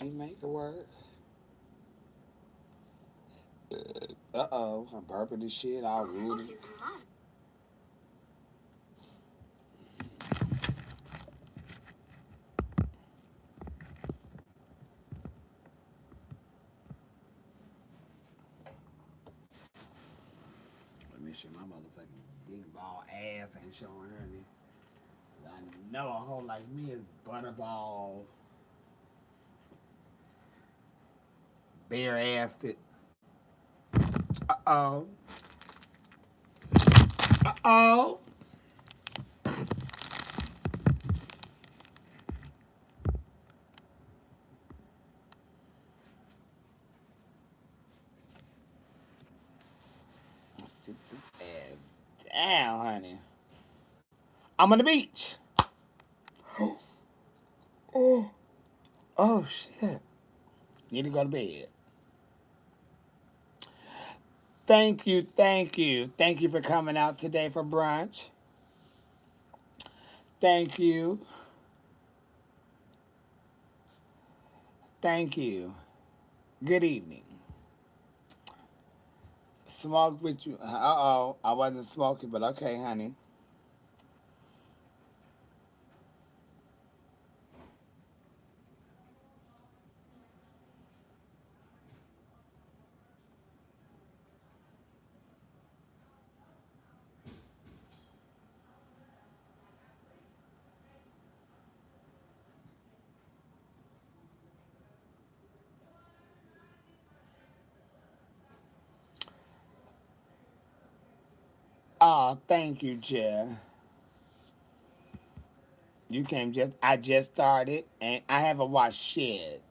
She make it work. Uh-oh, I'm burping this shit all rude. Let me sure my motherfucking big ball ass ain't showing her any. I know a hoe like me is butterball, bare assed it. Uh-oh. Uh-oh. Sit this ass down, honey. I'm on the beach. Oh, oh shit. Need to go to bed. Thank you, thank you. Thank you for coming out today for brunch. Thank you. Thank you. Good evening. Smoke with you. Uh-oh. I wasn't smoking, but okay, honey. Oh, thank you, Jeff. You came I just started and I haven't watched shit.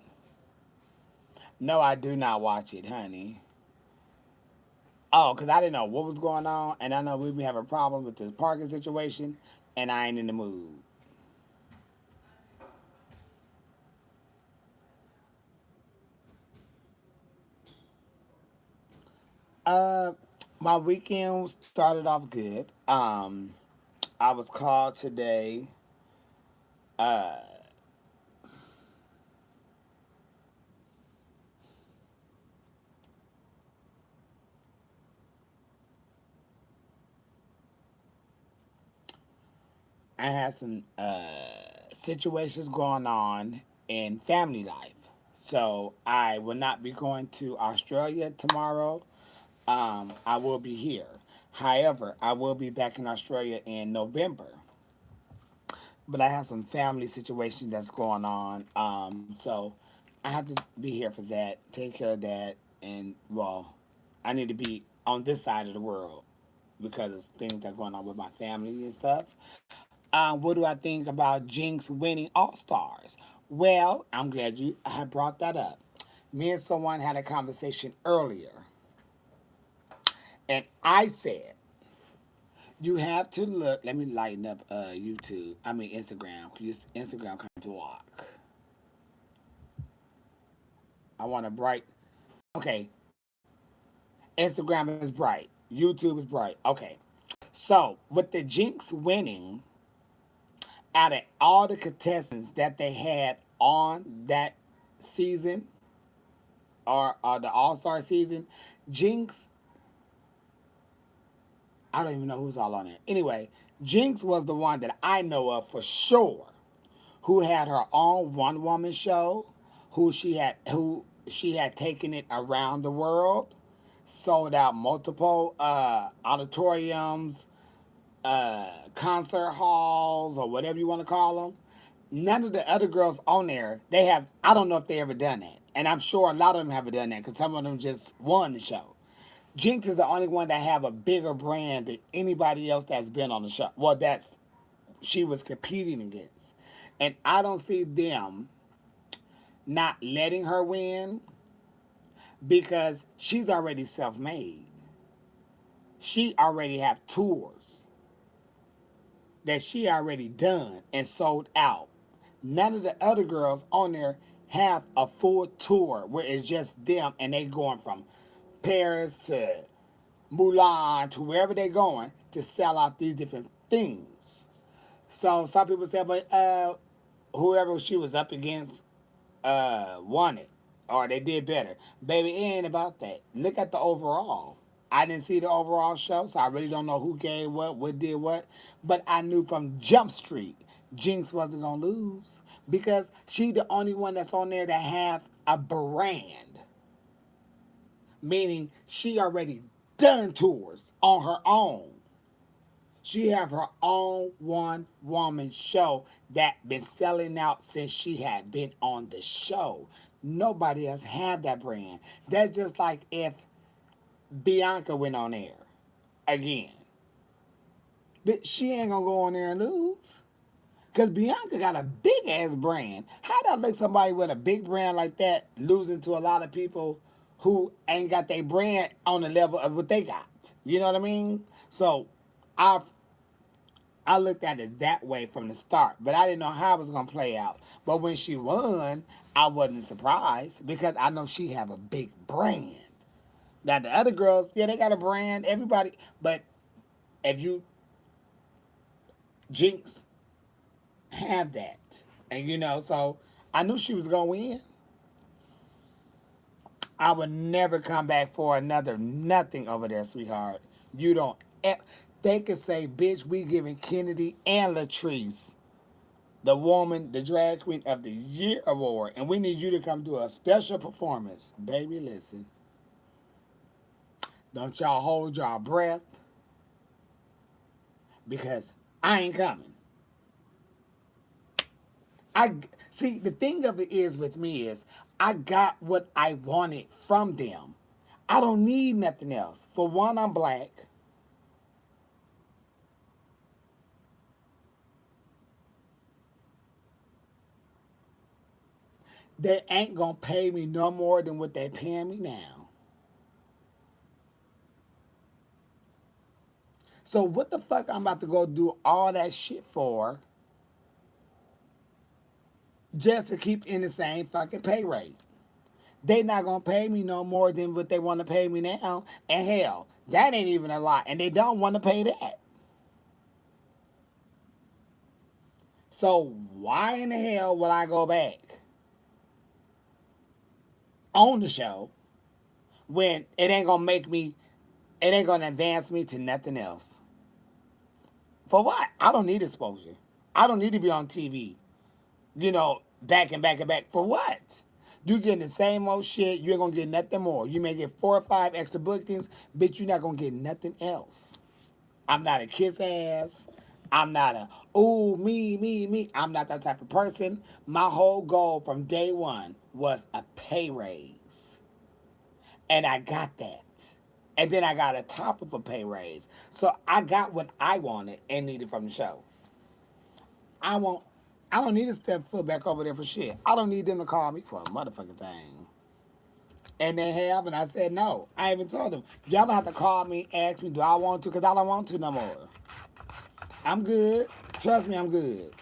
No, I do not watch it, honey. Oh, because I didn't know what was going on, and I know we be having problems with this parking situation, and I ain't in the mood. Uh, my weekend started off good. I was called today. I had some situations going on in family life. So I will not be going to Australia tomorrow. I will be here. However, I will be back in Australia in November. But I have some family situations that's going on. So I have to be here for that, take care of that, and well, I need to be on this side of the world because of things that are going on with my family and stuff. What do I think about Jinx winning All Stars? Well, I'm glad you have brought that up. Me and someone had a conversation earlier, and I said, you have to look. Let me lighten up YouTube. I mean, Instagram. Because Instagram kind of block. I want a bright. Okay, Instagram is bright. YouTube is bright. Okay. So, with the Jinx winning, out of all the contestants that they had on that season, or the All Star season, Jinx, I don't even know who's all on it. Anyway, Jinx was the one that I know of for sure who had her own one woman show, who she had taken it around the world, sold out multiple auditoriums, concert halls, or whatever you want to call them. None of the other girls on there, they have, I don't know if they ever done that. And I'm sure a lot of them haven't done that because some of them just won the show. Jinx is the only one that have a bigger brand than anybody else that's been on the show. Well, that's she was competing against. And I don't see them not letting her win because she's already self-made. She already have tours that she already done and sold out. None of the other girls on there have a full tour where it's just them and they going from Paris to Mulan to wherever they're going to sell out these different things. So some people say, but whoever she was up against, won it or they did better. Baby, it ain't about that. Look at the overall. I didn't see the overall show, so I really don't know who gave what did what. But I knew from Jump Street, Jinx wasn't gonna lose because she the only one that's on there that have a brand, meaning she already done tours on her own. She have her own one woman show that been selling out since she had been on the show. Nobody else had that brand. That's just like if Bianca went on air again. But she ain't gonna go on there and lose. Cause Bianca got a big ass brand. How that make somebody with a big brand like that losing to a lot of people who ain't got their brand on the level of what they got? You know what I mean? So I I looked at it that way from the start, but I didn't know how it was gonna play out. But when she won, I wasn't surprised because I know she have a big brand. Now the other girls, yeah, they got a brand, everybody, but if you Jinx have that, and so I knew she was gonna win. I would never come back for another nothing over there, sweetheart. You don't. They could say, bitch, we giving Kennedy and Latrice the woman, the drag queen of the year award, and we need you to come do a special performance. Baby, listen. Don't y'all hold y'all breath because I ain't coming. I see the thing of it is with me is I got what I wanted from them. I don't need nothing else. For one, I'm black. They ain't gonna pay me no more than what they paying me now. So what the fuck I'm about to go do all that shit for just to keep in the same fucking pay rate? They not gonna pay me no more than what they want to pay me now. And hell, that ain't even a lot. And they don't want to pay that. So why in the hell would I go back on the show when it ain't gonna advance me to nothing else? For what? I don't need exposure. I don't need to be on TV, back and back and back. For what? You getting the same old shit. You ain't gonna get nothing more. You may get 4 or 5 extra bookings, bitch. You're not gonna get nothing else. I'm not a kiss ass. I'm not a ooh me. I'm not that type of person. My whole goal from day one was a pay raise, and I got that. And then I got a top of a pay raise. So I got what I wanted and needed from the show. I won't. I don't need to step foot back over there for shit. I don't need them to call me for a motherfucking thing. And they have, and I said no. I even told them, y'all don't have to call me, ask me, do I want to? Because I don't want to no more. I'm good. Trust me, I'm good.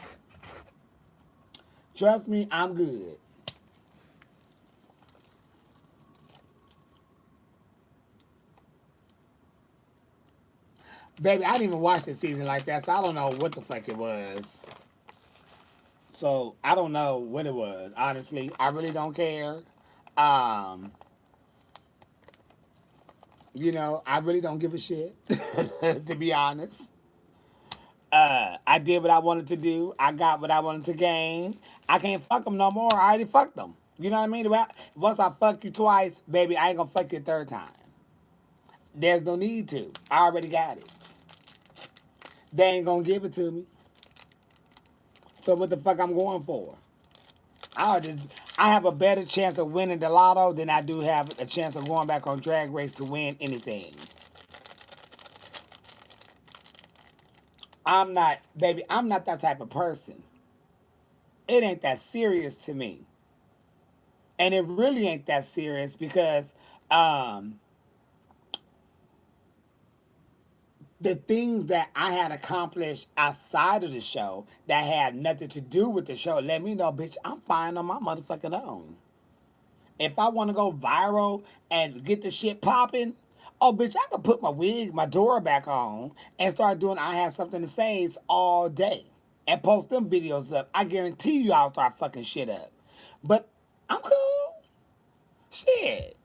Trust me, I'm good. Baby, I didn't even watch the season like that, so I don't know what the fuck it was. So I don't know what it was. Honestly, I really don't care. Um, I really don't give a shit. To be honest, I did what I wanted to do. I got what I wanted to gain. I can't fuck them no more. I already fucked them. You know what I mean? Once I fuck you twice, baby, I ain't gonna fuck you a third time. There's no need to. I already got it. They ain't gonna give it to me. So what the fuck I'm going for? I have a better chance of winning the lotto than I do have a chance of going back on Drag Race to win anything. I'm not, baby, I'm not that type of person. It ain't that serious to me. And it really ain't that serious because um, the things that I had accomplished outside of the show that had nothing to do with the show let me know, bitch, I'm fine on my motherfucking own. If I want to go viral and get the shit popping, oh, bitch, I could put my wig, my door back on and start doing I have something to say all day and post them videos up. I guarantee you I'll start fucking shit up. But I'm cool. Shit.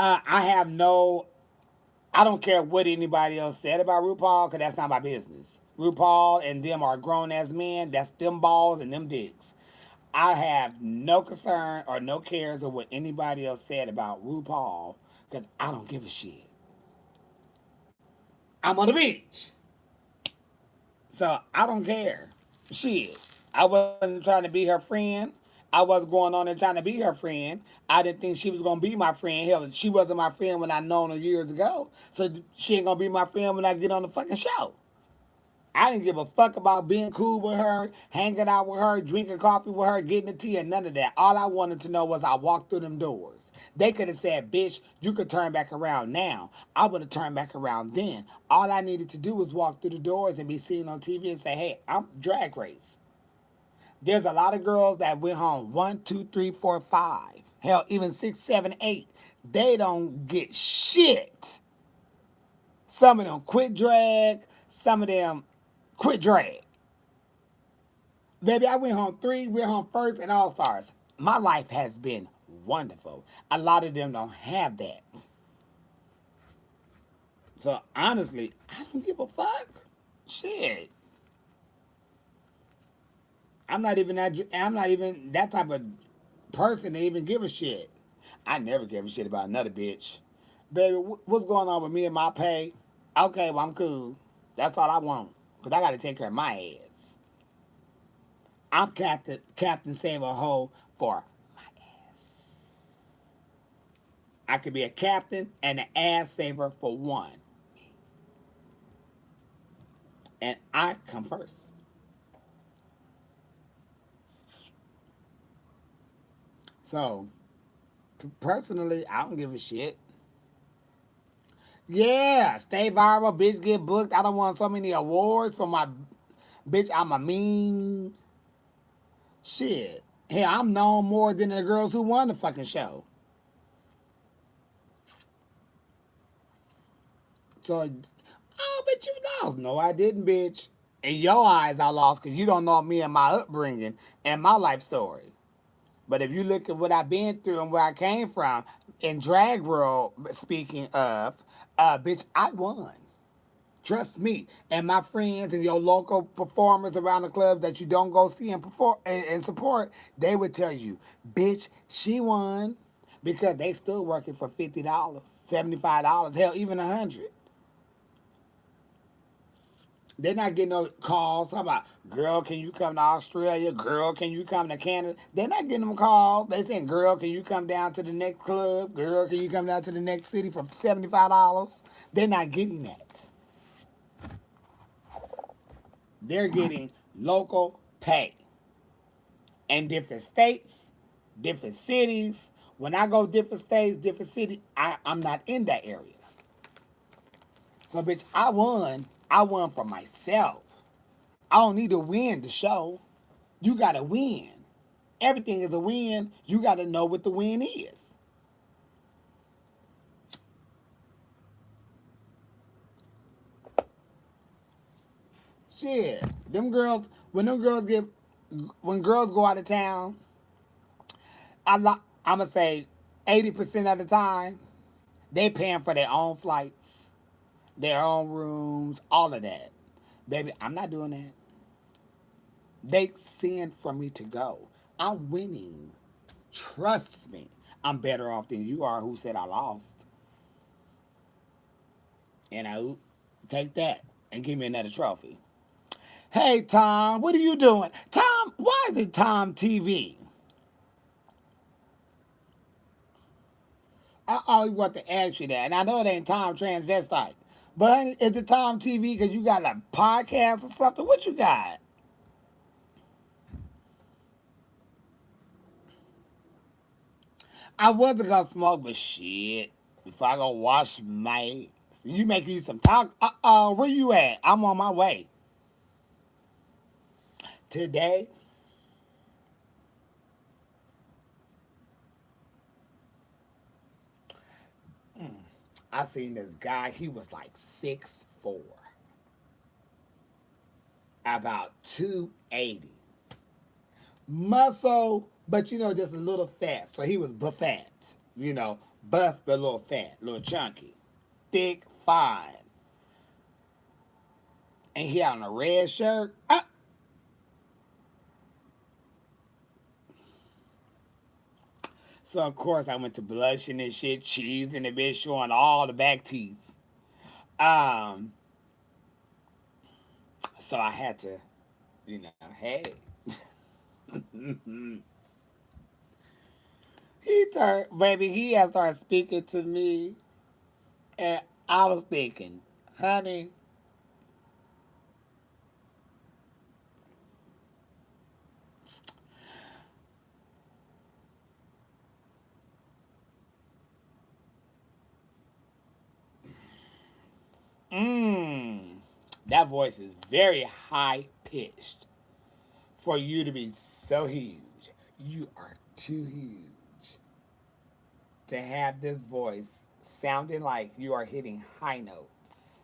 I have no. I don't care what anybody else said about RuPaul, because that's not my business. RuPaul and them are grown as men. That's them balls and them dicks. I have no concern or no cares of what anybody else said about RuPaul, because I don't give a shit. I'm on the beach. So I don't care. Shit. I wasn't trying to be her friend. I wasn't going on and trying to be her friend. I didn't think she was gonna be my friend. Hell, she wasn't my friend when I known her years ago. So she ain't gonna be my friend when I get on the fucking show. I didn't give a fuck about being cool with her, hanging out with her, drinking coffee with her, getting the tea, and none of that. All I wanted to know was I walked through them doors. They could have said, bitch, you could turn back around now. I would have turned back around then. All I needed to do was walk through the doors and be seen on TV and say, hey, I'm drag race. There's a lot of girls that went home 1, 2, 3, 4, 5. Hell, even 6, 7, 8. They don't get shit. Some of them quit drag. Some of them quit drag. Baby, I went home 3, went home first, and All Stars. My life has been wonderful. A lot of them don't have that. So honestly, I don't give a fuck. Shit. I'm not even that type of person to even give a shit. I never give a shit about another bitch. Baby, what's going on with me and my pay? Okay, well, I'm cool. That's all I want. Because I got to take care of my ass. I'm Captain Save a Hole for my ass. I could be a captain and an ass saver for one. And I come first. So, personally, I don't give a shit. Yeah, stay viral, bitch, get booked. I don't want so many awards for my bitch. I'm a mean shit. Hey, I'm known more than the girls who won the fucking show. So, oh, but you lost. No, I didn't, bitch. In your eyes, I lost because you don't know me and my upbringing and my life story. But if you look at what I've been through and where I came from, in drag world, speaking of, bitch, I won. Trust me. And my friends and your local performers around the club that you don't go see and perform and support, they would tell you, bitch, she won. Because they still working for $50, $75, hell, even 100. They're not getting no calls talking about, girl, can you come to Australia? Girl, can you come to Canada? They're not getting them calls. They saying, girl, can you come down to the next club? Girl, can you come down to the next city for $75? They're not getting that. They're getting local pay in different states, different cities. When I go different states, different cities, I'm not in that area. So, bitch, I won. I won for myself. I don't need to win the show. You got to win. Everything is a win. You got to know what the win is. Shit. When girls go out of town, I'm going to say 80% of the time, they paying for their own flights, their own rooms, all of that. Baby, I'm not doing that. They send for me to go. I'm winning. Trust me. I'm better off than you are who said I lost. And I take that and give me another trophy. Hey, Tom, what are you doing? Tom, why is it Tom TV? I always want to ask you that. And I know it ain't Tom Transvestite. But honey, is it Tom TV because you got a podcast or something? What you got? I wasn't gonna smoke, but shit. Before I go wash my, you make you some talk. Where you at? I'm on my way. Today, I seen this guy. He was like 6'4", about 280. muscle, but just a little fat. So he was buffat, buff but a little fat, a little chunky, thick, fine, and he had on a red shirt. So of course I went to blushing and shit, cheese and the bitch showing all the back teeth. Um, so I had to, hey. He turned, baby, he had started speaking to me, and I was thinking, honey, mmm, that voice is very high pitched for you to be so huge. You are too huge to have this voice sounding like you are hitting high notes.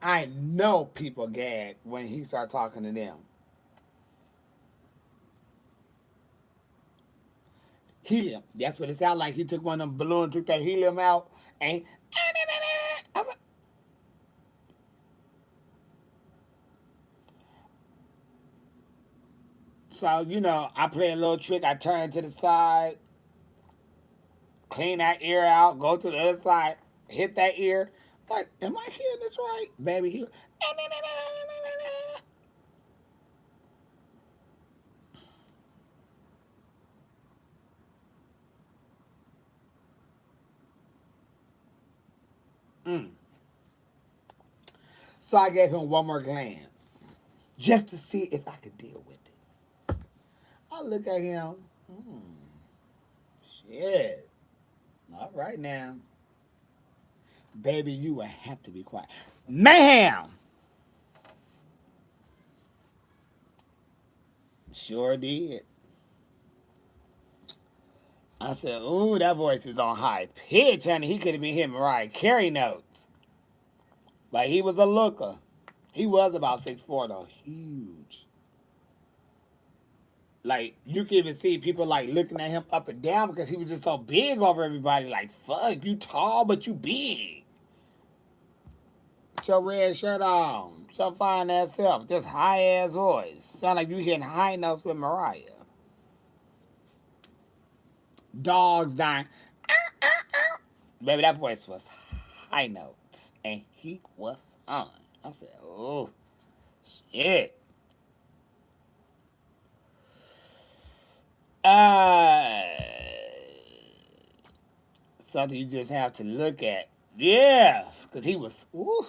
I know people gag when he start talking to them. Helium. That's what it sounded like. He took one of them balloons, took that helium out, and I was like, so I play a little trick. I turn to the side, clean that ear out, go to the other side, hit that ear. Like, am I hearing this right, baby? Mm. So I gave him one more glance, just to see if I could deal with it. I look at him. Mm, shit. All right now. Baby, you will have to be quiet. Mayhem! Sure did. I said, ooh, that voice is on high pitch, honey. He could have been hitting Mariah Carey notes. But he was a looker. He was about 6'4", though. Huge. Like, you can even see people, like, looking at him up and down because he was just so big over everybody. Like, fuck, you tall, but you big. Put your red shirt on. Put your fine ass self. This high ass voice. Sound like you hitting high notes with Mariah. Dogs dying. Baby, that voice was high notes. And he was on. I said, oh, shit. Uh, something you just have to look at. Yeah, because he was, ooh.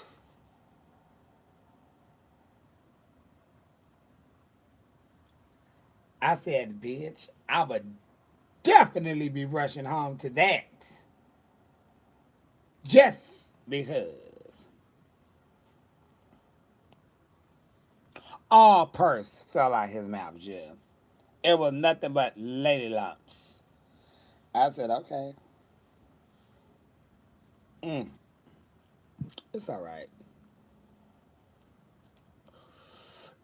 I said, bitch, I would definitely be rushing home to that. Just because all purse fell out his mouth, Jim. It was nothing but lady lumps. I said, okay, it's all right.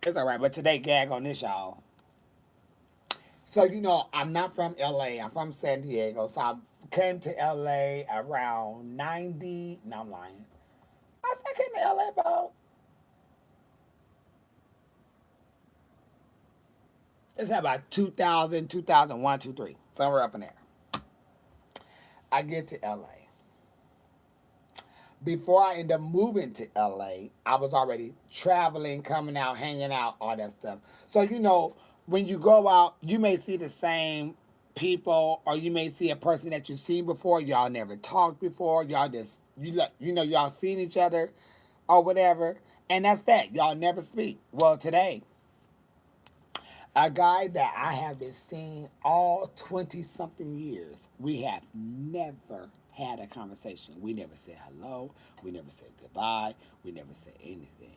It's all right. But today, gag on this, y'all. So, I'm not from LA. I'm from San Diego. So I came to LA around 90. No, I'm lying. I came to LA about, it's about 2000, 2001, 2003. Somewhere up in there. I get to LA. Before I end up moving to LA, I was already traveling, coming out, hanging out, all that stuff. So, when you go out, you may see the same people, or you may see a person that you've seen before. Y'all never talked before. Y'all just, y'all seen each other or whatever. And that's that. Y'all never speak. Well, today, a guy that I have been seeing all 20 something years, we have never had a conversation. We never said hello. We never said goodbye. We never said anything.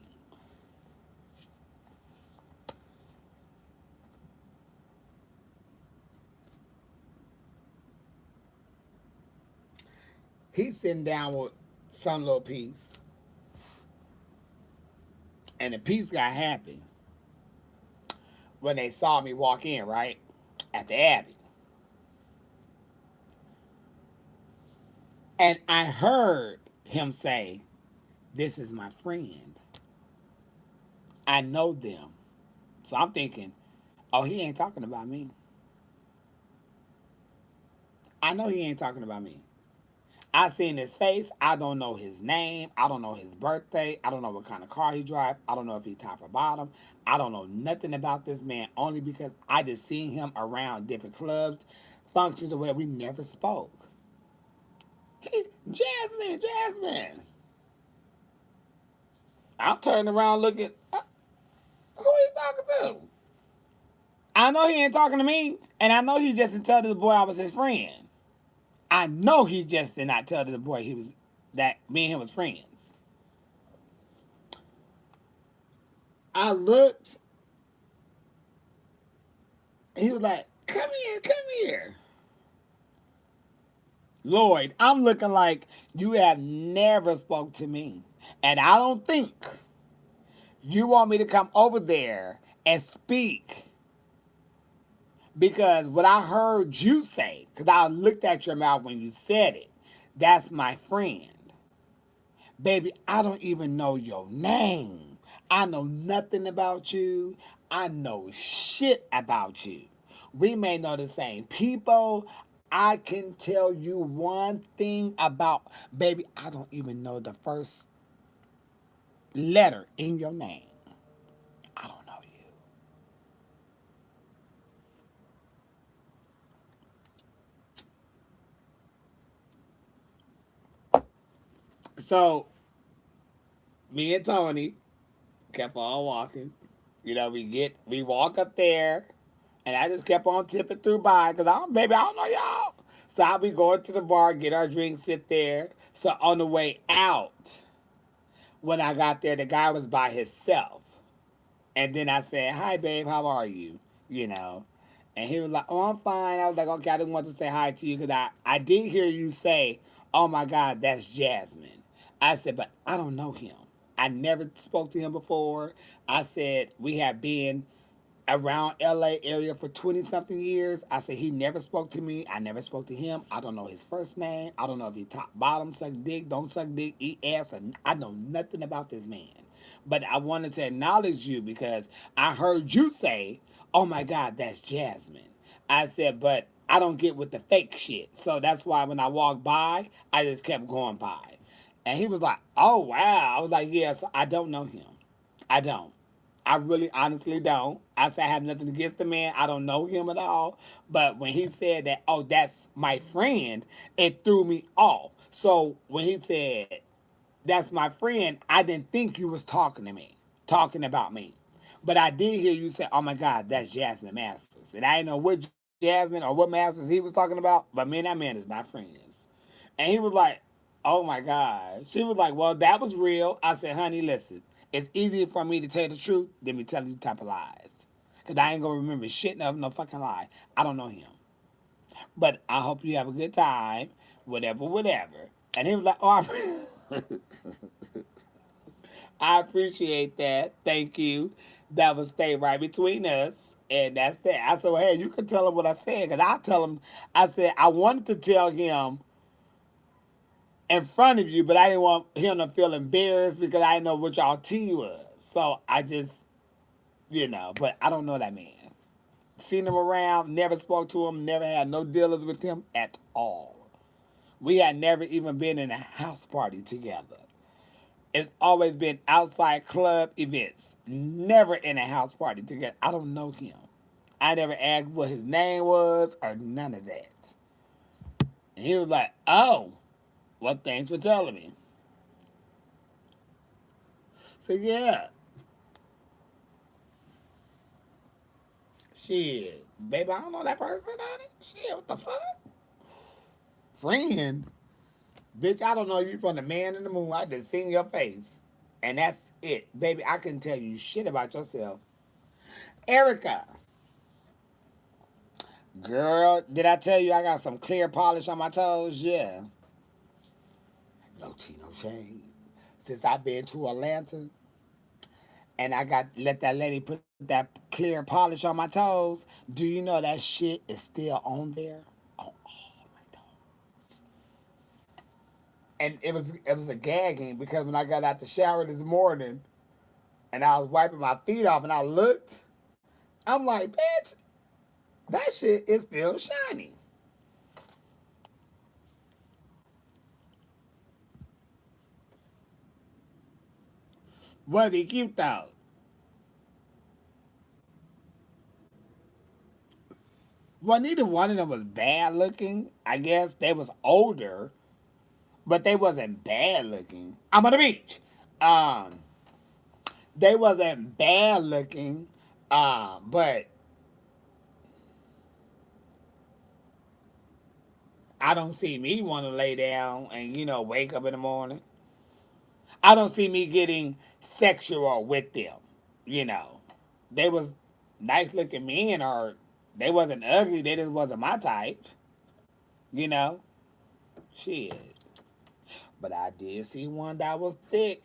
He's sitting down with some little piece, And the peace got happy when they saw me walk in, right? At the Abbey. And I heard him say, "This is my friend. I know them." So I'm thinking, oh, he ain't talking about me. I know he ain't talking about me. I seen his face. I don't know his name. I don't know his birthday. I don't know what kind of car he drive. I don't know if he top or bottom. I don't know nothing about this man only because I just seen him around different clubs, functions, or whatever. We never spoke. He, Jasmine, Jasmine. I'm turning around looking. Who are you talking to? I know he ain't talking to me, and I know he just didn't tell this boy I was his friend. I know he just did not tell this boy he was that me and him was friends. I looked. He was like, "Come here, come here." Lloyd, I'm looking like you have never spoke to me, and I don't think you want me to come over there and speak because what I heard you say, because I looked at your mouth when you said it, that's my friend. Baby, I don't even know your name. I know nothing about you. I know shit about you. We may know the same people. I can tell you one thing about, baby, I don't even know the first letter in your name. I don't know you. So, me and Tony kept on walking. We walk up there, and I just kept on tipping through by because baby, I don't know y'all. So I'll be going to the bar, get our drinks, sit there. So on the way out, when I got there, the guy was by himself. And then I said, "Hi, babe, how are you?" You know. And he was like, "Oh, I'm fine." I was like, "Okay, I just want to say hi to you because I did hear you say, 'Oh my God, that's Jasmine.'" I said, "But I don't know him. I never spoke to him before." I said, "We have been around LA area for 20 something years." I said, "He never spoke to me. I never spoke to him. I don't know his first name. I don't know if he top, bottom, suck dick, don't suck dick, eat ass. I know nothing about this man. But I wanted to acknowledge you because I heard you say, 'Oh my God, that's Jasmine.'" I said, "But I don't get with the fake shit." So that's why when I walked by, I just kept going by. And he was like, "Oh wow." I was like, "Yes, I don't know him. I don't. I really honestly don't." I said I have nothing against the man. I don't know him at all. But when he said that, "Oh, that's my friend," it threw me off. So when he said, "That's my friend," I didn't think you was talking to me, talking about me. But I did hear you say, "Oh my God, that's Jasmine Masters." And I didn't know what Jasmine or what Masters he was talking about, but me and that man is not friends. And he was like, "Oh my God." She was like, "Well, that was real." I said, "Honey, listen, it's easier for me to tell the truth than me telling you type of lies. Because I ain't going to remember shit of no fucking lie. I don't know him. But I hope you have a good time, whatever, whatever." And he was like, "Oh, I appreciate that. Thank you. That will stay right between us." And that's that. I said, "Well, hey, you can tell him what I said." Because I tell him, I said, I wanted to tell him in front of you, but I didn't want him to feel embarrassed because I didn't know what y'all tea was. So I just, but I don't know that man. Seen him around, never spoke to him, never had no dealings with him at all. We had never even been in a house party together. It's always been outside club events, never in a house party together. I don't know him. I never asked what his name was or none of that. And he was like, "Oh, well, thanks for telling me." So yeah, shit, baby, I don't know that person, honey. Shit, what the fuck? Friend, bitch, I don't know you from the man in the moon. I just seen your face, and that's it, baby. I couldn't tell you shit about yourself, Erica. Girl, did I tell you I got some clear polish on my toes? Yeah. No tea, no shade. Since I've been to Atlanta, and I got let that lady put that clear polish on my toes. Do you know that shit is still on there? Oh, oh my god! And it was a gagging because when I got out the shower this morning and I was wiping my feet off and I looked, I'm like, bitch, that shit is still shiny. Was he cute though? Well, neither one of them was bad looking. I guess they was older, but they wasn't bad looking. I'm on the beach. Um, they wasn't bad looking. But I don't see me want to lay down and wake up in the morning. I don't see me getting sexual with them. You know, they was nice looking men, or they wasn't ugly. They just wasn't my type. You know, shit. But I did see one that was thick.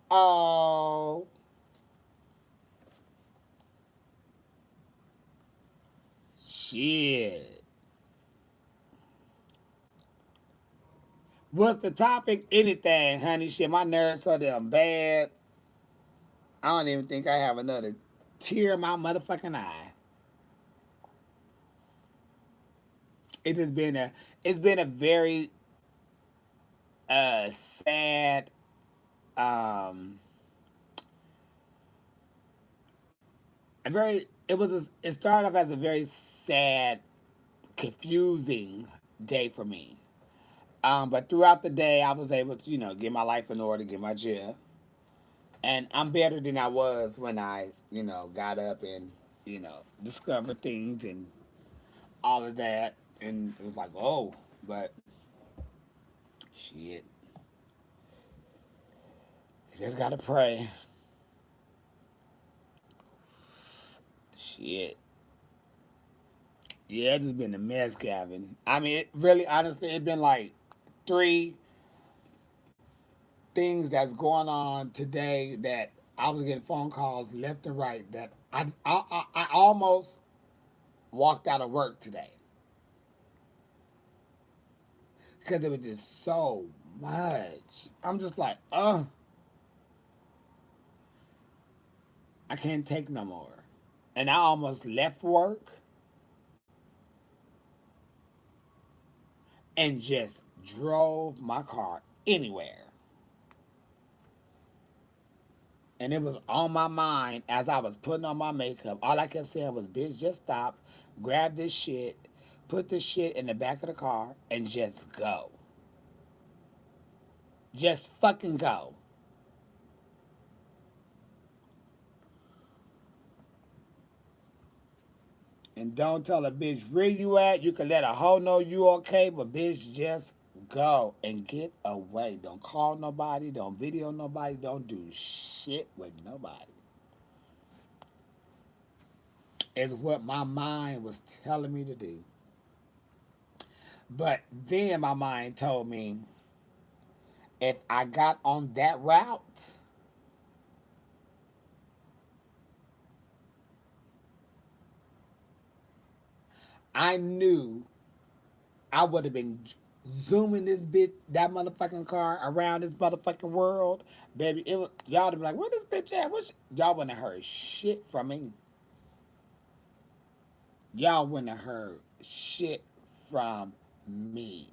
Oh, shit. What's the topic? Anything, honey. Shit, my nerves so damn bad. I don't even think I have another tear in my motherfucking eye. It has been a it's been a very sad um a very it started off as a very sad, confusing day for me. But throughout the day I was able to, get my life in order, get my chill. And I'm better than I was when I, got up and, discovered things and all of that. And it was like, oh, but shit, you just gotta pray. Shit. Yeah, it's just been a mess, Gavin. I mean, it really, honestly, it's been like three things that's going on today that I was getting phone calls left and right that I almost walked out of work today because it was just so much. I'm just like, I can't take no more. And I almost left work and just drove my car anywhere. And it was on my mind as I was putting on my makeup. All I kept saying was, bitch, just stop, grab this shit, put this shit in the back of the car, and just go. Just fucking go. And don't tell a bitch where you at. You can let a hoe know you okay, but bitch, just go and get away. Don't call nobody. Don't video nobody. Don't do shit with nobody. Is what my mind was telling me to do. But then my mind told me if I got on that route, I knew I would have been zooming this bitch, that motherfucking car around this motherfucking world, baby. Y'all would be like, "Where this bitch at?" Y'all wouldn't have heard shit from me. Y'all wouldn't have heard shit from me.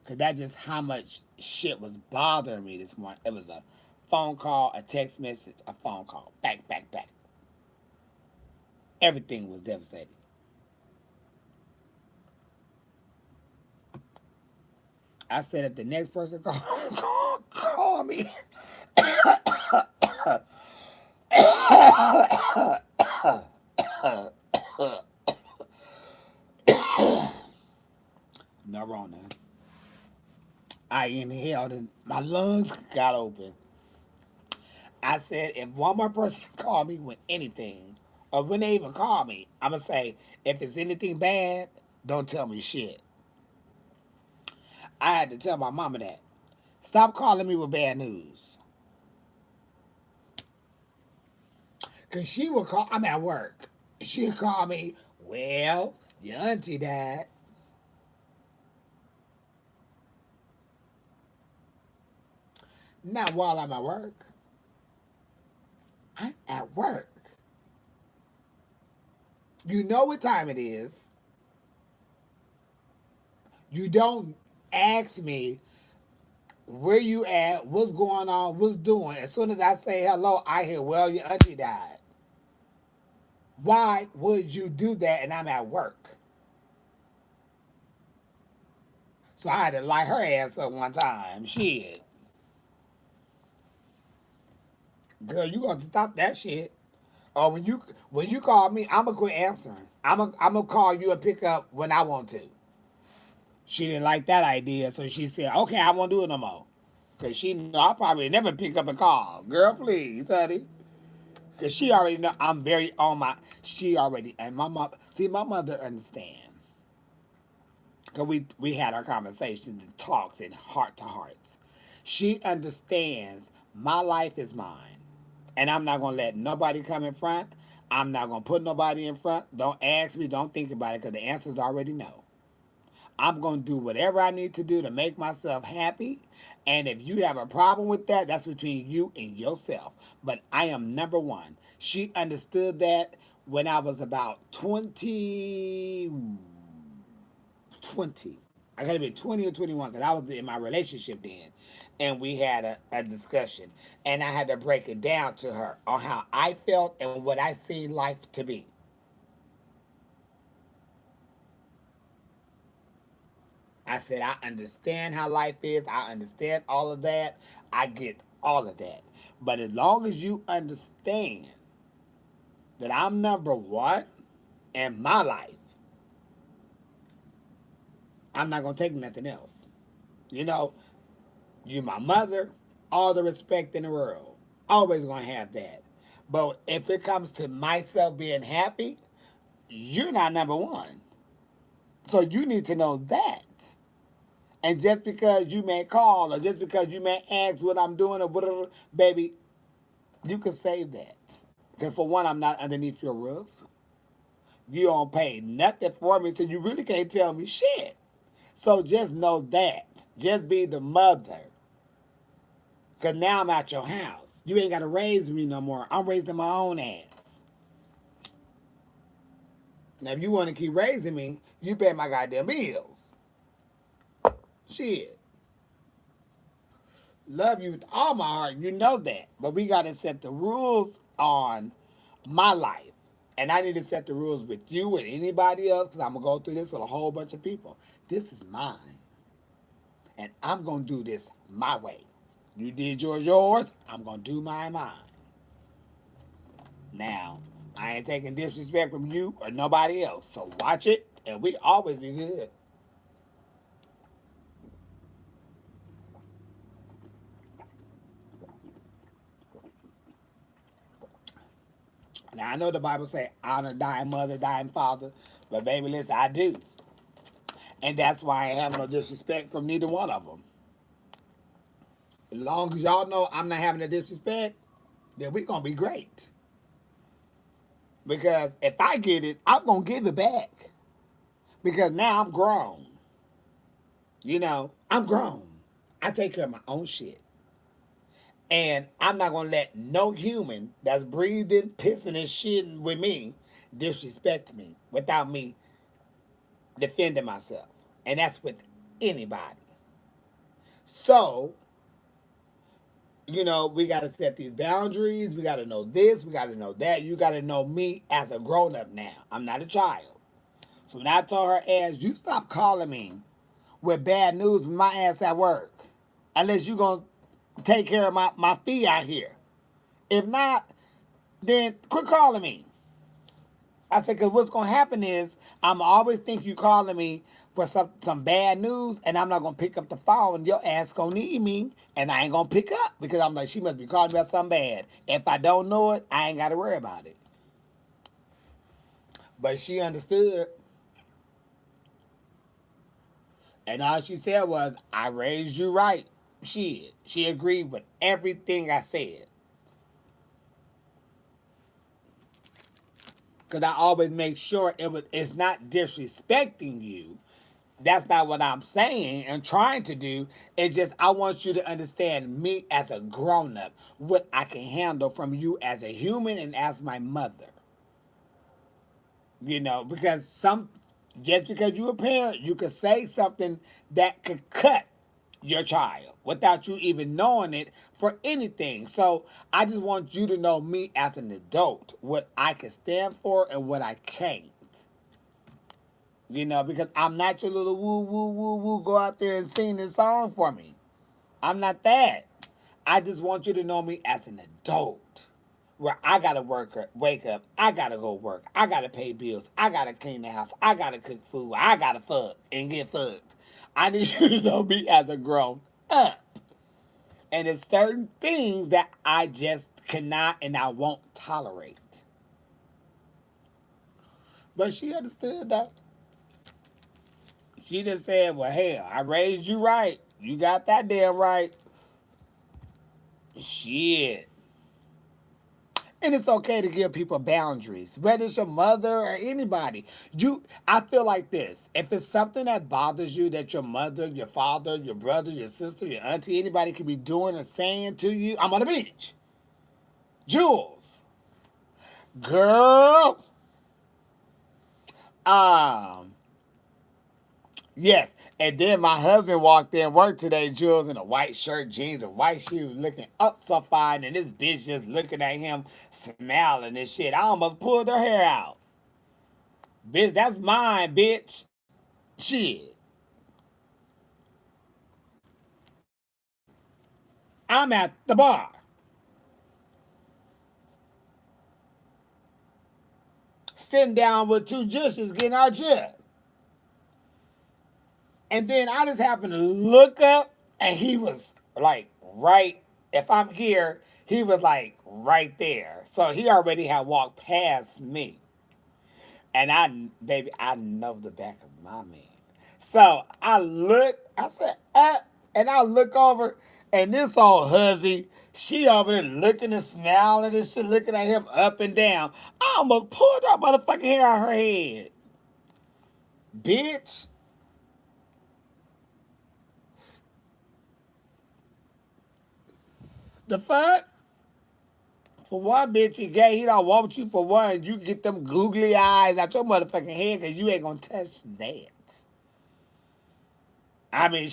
Cause that just how much shit was bothering me this morning. It was a phone call, a text message, a phone call, back, back, back. Everything was devastating. I said if the next person call me, no wrong now. I inhaled and my lungs got open. I said if one more person call me with anything, or when they even call me, I'ma say if it's anything bad, don't tell me shit. I had to tell my mama that. Stop calling me with bad news. Cause she would call. I'm at work. She'll call me. Well, your auntie died. Not while I'm at work. I'm at work. You know what time it is. You don't ask me where you at, what's going on, what's doing. As soon as I say hello, I hear, well, your auntie died. Why would you do that and I'm at work? So I had to light her ass up one time. Shit. Girl, you got to stop that shit. Or when you call me, I'ma quit answering. I'ma call you and pick up when I want to. She didn't like that idea, so she said, "Okay, I won't do it no more." Cause she know I probably never pick up a call. Girl, please, honey. Cause she already know I'm very on my. She already and my mom. See, my mother understand. Cause we had our conversations and talks and heart to hearts. She understands my life is mine, and I'm not gonna let nobody come in front. I'm not gonna put nobody in front. Don't ask me. Don't think about it, cause the answer's already no. I'm going to do whatever I need to do to make myself happy. And if you have a problem with that, that's between you and yourself. But I am number one. She understood that when I was about 20. I got to be 20 or 21 because I was in my relationship then. And we had a discussion. And I had to break it down to her on how I felt and what I seen life to be. I said, I understand how life is. I understand all of that. I get all of that. But as long as you understand that I'm number one in my life, I'm not going to take nothing else. You know, you my mother, all the respect in the world. Always going to have that. But if it comes to myself being happy, you're not number one. So you need to know that. And just because you may call or just because you may ask what I'm doing or whatever, baby, you can save that. Because for one, I'm not underneath your roof. You don't pay nothing for me, so you really can't tell me shit. So just know that. Just be the mother. Because now I'm at your house. You ain't got to raise me no more. I'm raising my own ass. Now, if you want to keep raising me, you pay my goddamn bills. Shit. Love you with all my heart. You know that. But we got to set the rules on my life. And I need to set the rules with you and anybody else because I'm going to go through this with a whole bunch of people. This is mine. And I'm going to do this my way. You did yours. I'm going to do mine. Now, I ain't taking disrespect from you or nobody else. So watch it and we always be good. Now, I know the Bible say honor thy mother, thy father. But baby, listen, I do. And that's why I have no disrespect from neither one of them. As long as y'all know I'm not having a disrespect, then we gonna be great. Because if I get it, I'm gonna give it back. Because now I'm grown. I'm grown. I take care of my own shit. And I'm not gonna let no human that's breathing, pissing, and shitting with me disrespect me without me defending myself. And that's with anybody. So we got to set these boundaries. We got to know this. We got to know that. You got to know me as a grown up now. I'm not a child. So when I told her ass, you stop calling me with bad news with my ass at work. Unless you going to take care of my fee out here. If not, then quit calling me. I said, because what's going to happen is I'm always think you calling me for some bad news, and I'm not going to pick up the phone. Your ass going to need me, and I ain't going to pick up because I'm like, she must be calling me about something bad. If I don't know it, I ain't got to worry about it. But she understood, and all she said was, I raised you right. She agreed with everything I said. Because I always make sure it's not disrespecting you. That's not what I'm saying and trying to do. It's just I want you to understand me as a grown up, what I can handle from you as a human and as my mother. Because just because you're a parent, you could say something that could cut your child without you even knowing it for anything. So I just want you to know me as an adult, what I can stand for and what I can't. Because I'm not your little woo woo woo woo go out there and sing this song for me. I'm not that. I just want you to know me as an adult. Where I gotta wake up, I gotta go work, I gotta pay bills, I gotta clean the house, I gotta cook food, I gotta fuck and get fucked. I need you to know me as a grown up. And there's certain things that I just cannot and I won't tolerate. But she understood that. She just said, well, hell, I raised you right. You got that damn right. Shit. And it's okay to give people boundaries, whether it's your mother or anybody. I feel like this. If it's something that bothers you that your mother, your father, your brother, your sister, your auntie, anybody could be doing or saying to you, I'm on the beach. Jules, girl, um, yes. And then my husband walked in work today, Jules, in a white shirt, jeans, and white shoes, looking up so fine, and this bitch just looking at him, smiling and shit. I almost pulled her hair out. Bitch, that's mine, bitch. Shit. I'm at the bar. Sitting down with two Jushes getting our jug. And then I just happened to look up and he was like right, if I'm here, he was like right there. So he already had walked past me. And baby, I know the back of my man. So I said, and I look over, and this old hussy, she over there looking and smiling and shit, looking at him up and down. I almost pulled that motherfucking hair out her head. Bitch. The fuck? For one, bitch, he don't want you for one. You get them googly eyes out your motherfucking head because you ain't gonna touch that. I mean,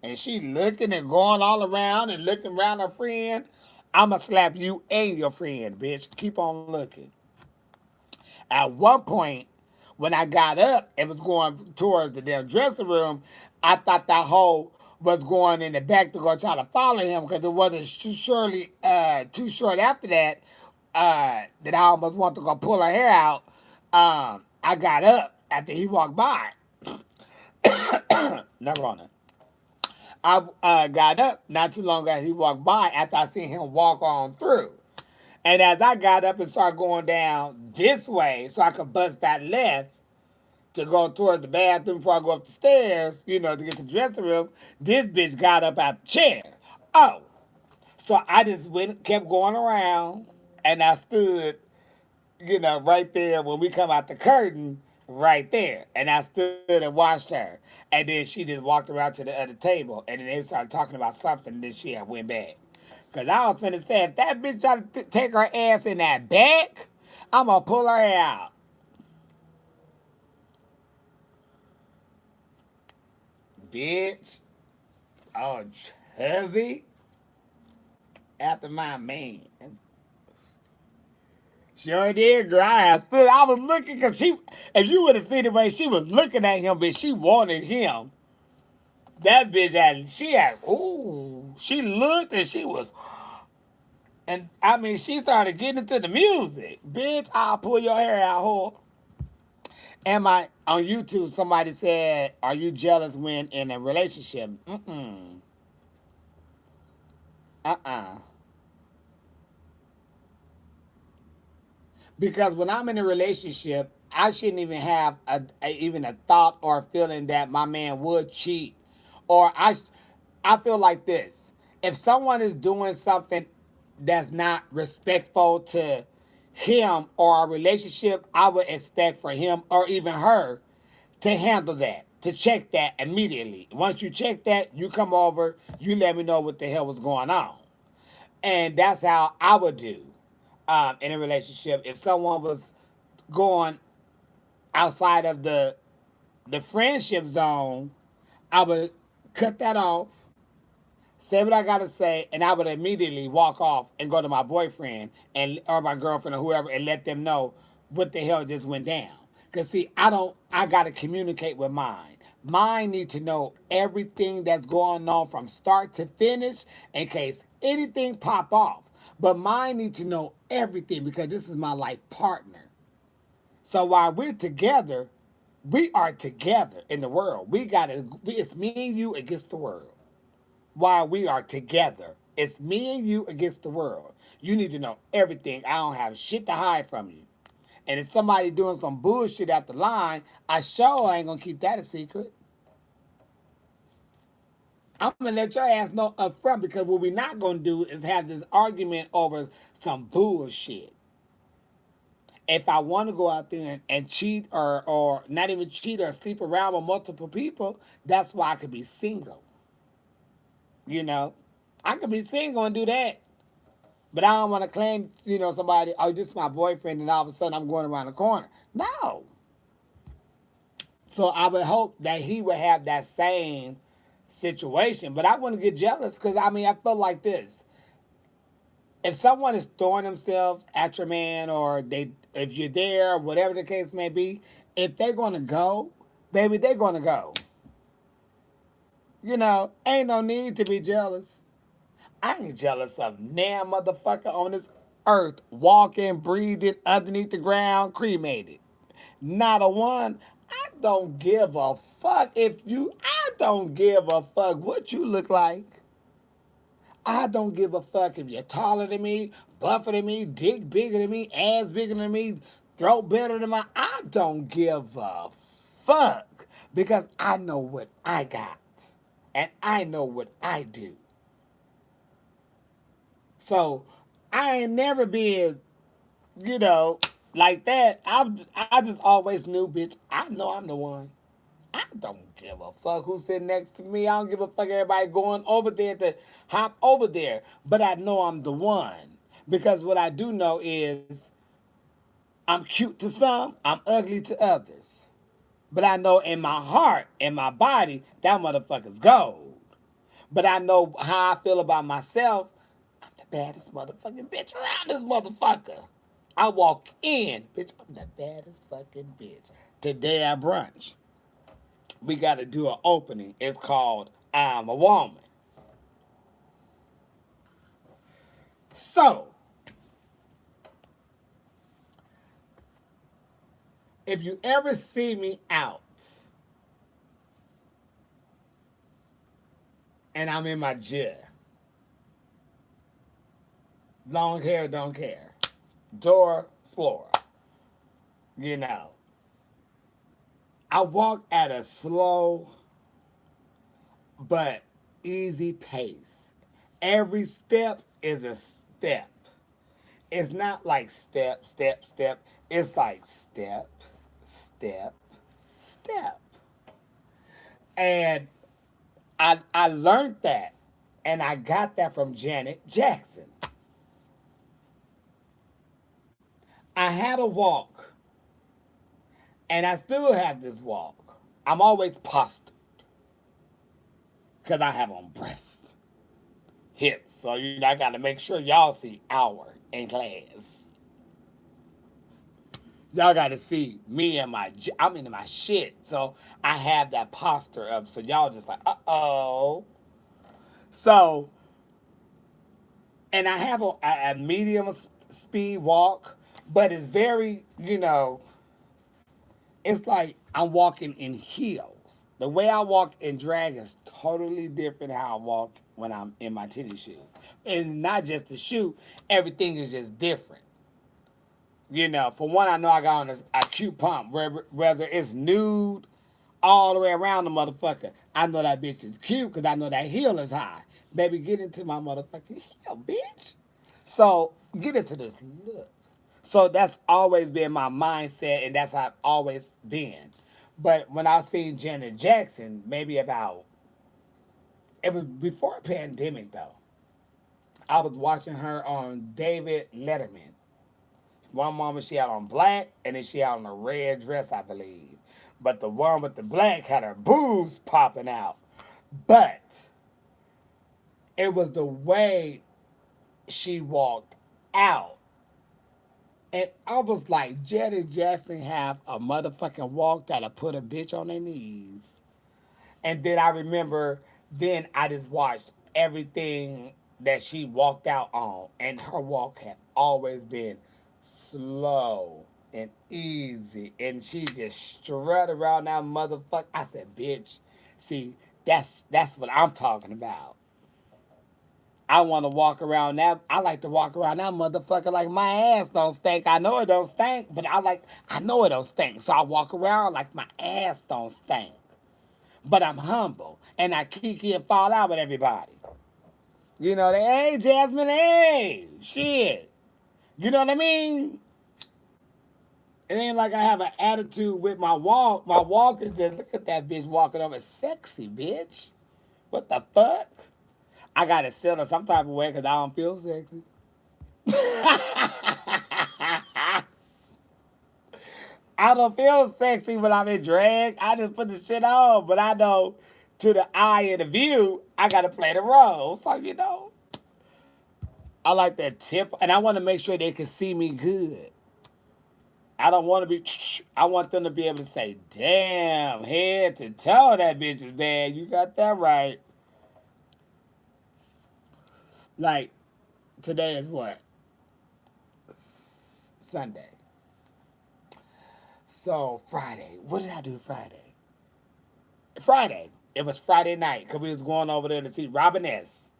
and she looking and going all around and looking around her friend. I'ma slap you and your friend, bitch. Keep on looking. At one point, when I got up and was going towards the damn dressing room, I thought that hoe was going in the back to go try to follow him because it wasn't too short after that that I almost wanted to go pull her hair out. I got up after he walked by. Never on it. I got up not too long after he walked by after I seen him walk on through. And as I got up and started going down this way so I could bust that left to go towards the bathroom before I go up the stairs, to get to the dressing room, this bitch got up out the chair. Oh. So I just kept going around and I stood, right there when we come out the curtain, right there. And I stood and watched her. And then she just walked around to the other table and then they started talking about something and then she had went back. Because I was finna say, if that bitch try to take her ass in that back, I'm going to pull her out. Bitch. Oh, Chuzzy. After my man. Sure did, girl. I was looking because if you would have seen the way she was looking at him, bitch, she wanted him. That bitch she looked and she was, and I mean, she started getting into the music. Bitch, I'll pull your hair out, whore. On YouTube, somebody said, are you jealous when in a relationship? Mm-mm. Uh-uh. Because when I'm in a relationship, I shouldn't even have even a thought or a feeling that my man would cheat. Or I feel like this. If someone is doing something that's not respectful to him or a relationship, I would expect for him or even her to handle that, to check that immediately. Once you check that, you come over, you let me know what the hell was going on. And that's how I would do in a relationship. If someone was going outside of the friendship zone, I would cut that off, say what I gotta say, and I would immediately walk off and go to my boyfriend and or my girlfriend or whoever and let them know what the hell just went down. Cause see, I gotta communicate with mine. Mine need to know everything that's going on from start to finish in case anything pop off. But mine need to know everything because this is my life partner. So while we're together, we are together in the world. It's me and you against the world while we are together. It's me and you against the world. You need to know everything. I don't have shit to hide from you. And if somebody doing some bullshit at the line, I sure ain't gonna keep that a secret. I'm gonna let your ass know up front because what we're not gonna do is have this argument over some bullshit. If I want to go out there and cheat or not even cheat or sleep around with multiple people, that's why I could be single. You know, I could be single and do that. But I don't want to claim, somebody, oh, this is my boyfriend, and all of a sudden I'm going around the corner. No. So I would hope that he would have that same situation. But I wouldn't get jealous because, I feel like this. If someone is throwing themselves at your man or if you're there, whatever the case may be, if they're going to go, baby, they're going to go. Ain't no need to be jealous. I ain't jealous of damn motherfucker on this earth walking, breathing underneath the ground, cremated. Not a one. I don't give a fuck I don't give a fuck what you look like. I don't give a fuck if you're taller than me, buffer than me, dick bigger than me, ass bigger than me, throat better than mine. I don't give a fuck because I know what I got and I know what I do. So I ain't never been, you know, like that. I just always knew, bitch, I know I'm the one. I don't give a fuck who's sitting next to me. I don't give a fuck everybody going over there to hop over there. But I know I'm the one. Because what I do know is I'm cute to some, I'm ugly to others. But I know in my heart, in my body, that motherfucker's gold. But I know how I feel about myself. I'm the baddest motherfucking bitch around this motherfucker. I walk in, bitch, I'm the baddest fucking bitch. Today at brunch, we got to do an opening. It's called I'm a Woman. So, if you ever see me out and I'm in my gym, long hair, don't care. Door, floor, you know. I walk at a slow but easy pace. Every step is a step. It's not like step, step, step. It's like step, step, step. And I learned that. And I got that from Janet Jackson. I had a walk. And I still have this walk. I'm always postured. Because I have on breasts, hips. So I got to make sure y'all see our in class. Y'all got to see me and I'm into my shit. So I have that posture of, so y'all just like, uh-oh. So, and I have a medium speed walk, but it's very, it's like I'm walking in heels. The way I walk in drag is totally different how I walk when I'm in my tennis shoes. And not just the shoe, everything is just different. For one, I know I got on a cute pump, whether it's nude all the way around the motherfucker. I know that bitch is cute because I know that heel is high. Baby, get into my motherfucking heel, bitch. So, get into this look. So that's always been my mindset, and that's how I've always been. But when I seen Janet Jackson, maybe about, it was before pandemic though. I was watching her on David Letterman. One moment she had on black, and then she had on a red dress, I believe. But the one with the black had her boobs popping out. But it was the way she walked out. And I was like, Janet Jackson have a motherfucking walk that'll put a bitch on their knees. And then I remember, then I just watched everything that she walked out on. And her walk had always been slow and easy. And she just strut around that motherfucker. I said, bitch, see, that's what I'm talking about. I want to walk around that. I like to walk around that motherfucker like my ass don't stink. I know it don't stink, but I know it don't stink. So I walk around like my ass don't stink. But I'm humble and I kiki and fall out with everybody. You know, they, hey, Jasmine, hey, shit. You know what I mean? It ain't like I have an attitude with my walk. My walk is just, look at that bitch walking over. Sexy, bitch. What the fuck? I got to sit in some type of way because I don't feel sexy. I don't feel sexy when I'm in drag. I just put the shit on, but I know to the eye and the view, I gotta play the role. So you know, I like that tip, and I want to make sure they can see me good. I don't want to be. I want them to be able to say, "Damn, head to toe, that bitch is bad." You got that right. Like today is what, Sunday. So Friday, what did I do Friday? Friday. It was Friday night because we was going over there to see Robin S.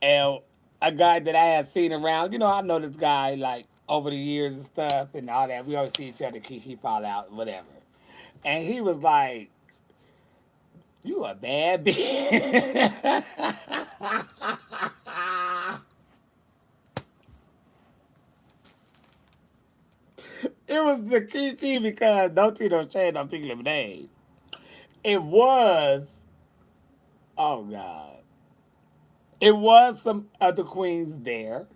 And a guy that I had seen around, you know, I know this guy like over the years and stuff and all that. We always see each other, keep fall out, whatever. And he was like, "You a bad bitch." It was the kiki because don't you know shade on pink lemonade. It was, oh God, it was some other queens there.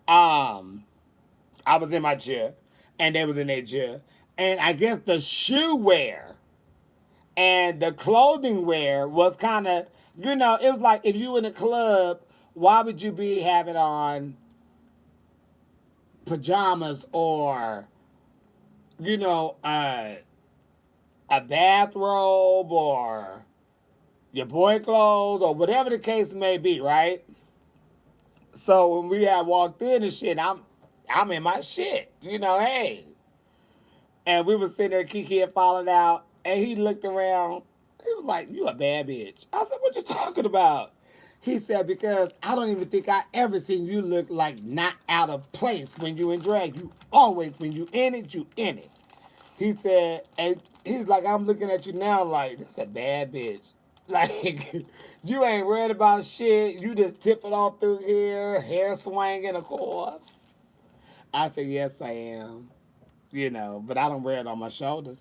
Um, I was in my chair, and they was in their chair, and I guess the shoe wear and the clothing wear was kind of, you know, it was like if you in a club, why would you be having on pajamas or, you know, a bathrobe or your boy clothes or whatever the case may be, right? So when we had walked in and shit, I'm in my shit, you know, hey. And we was sitting there, Kiki had fallen out, and he looked around. He was like, "You a bad bitch." I said, "What you talking about?" He said, "Because I don't even think I ever seen you look like not out of place when you in drag. You always, when you in it, you in it." He said, and he's like, "I'm looking at you now like, this a bad bitch. Like, you ain't worried about shit. You just tipping off through here, hair swinging, of course." I said, "Yes, I am. You know, but I don't wear it on my shoulder.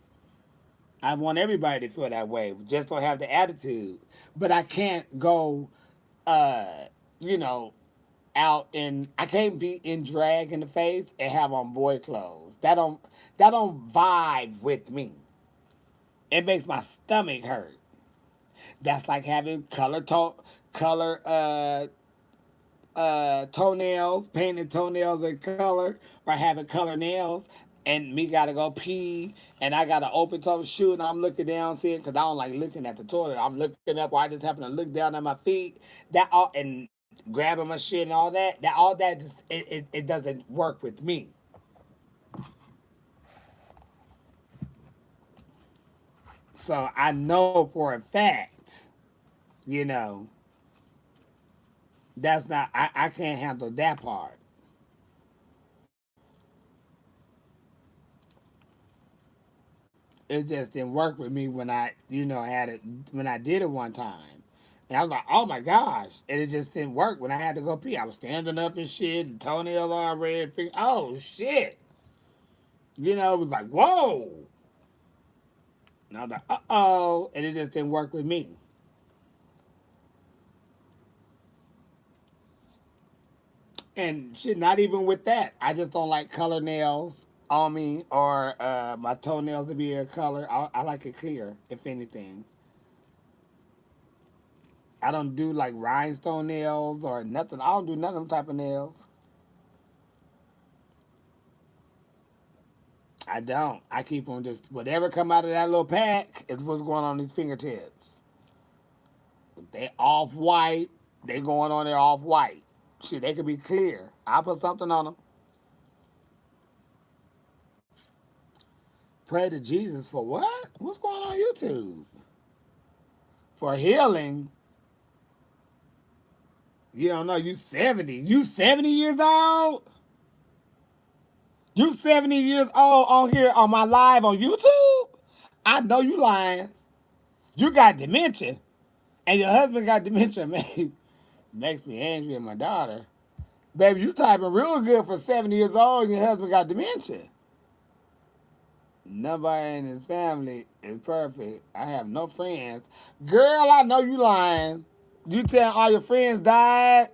I want everybody to feel that way. Just don't have the attitude. But I can't go, uh, you know, out and I can't be in drag in the face and have on boy clothes. That don't vibe with me. It makes my stomach hurt. That's like having color toenails, painted toenails in color, or having color nails, and me gotta go pee, and I got an open toe shoe, and I'm looking down, seeing because I don't like looking at the toilet. I'm looking up, or I just happen to look down at my feet. That all and grabbing my shit and all that. That all that just it doesn't work with me. So I know for a fact, you know, that's not I can't handle that part. It just didn't work with me when I, you know, had it when I did it one time. And I was like, oh my gosh. And it just didn't work when I had to go pee. I was standing up and shit, and toenails all red. Oh shit. It was like, whoa. And I was like, uh-oh. And it just didn't work with me. And shit, not even with that. I just don't like color nails on me or my toenails to be a color. I like it clear, if anything. I don't do like rhinestone nails or nothing. I don't do none of them type of nails. I don't. I keep on just whatever come out of that little pack is what's going on these fingertips. They off white. They going on there off white. Shit, they could be clear. I put something on them. Pray to Jesus for what? What's going on YouTube? For healing. You don't know. You 70. You 70 years old? You 70 years old on here on my live on YouTube? I know you lying. You got dementia. And your husband got dementia, man. Makes me angry at my daughter. Baby, you typing real good for 70 years old and your husband got dementia. Nobody in his family is perfect. I have no friends. Girl, I know you lying. You tell all your friends died?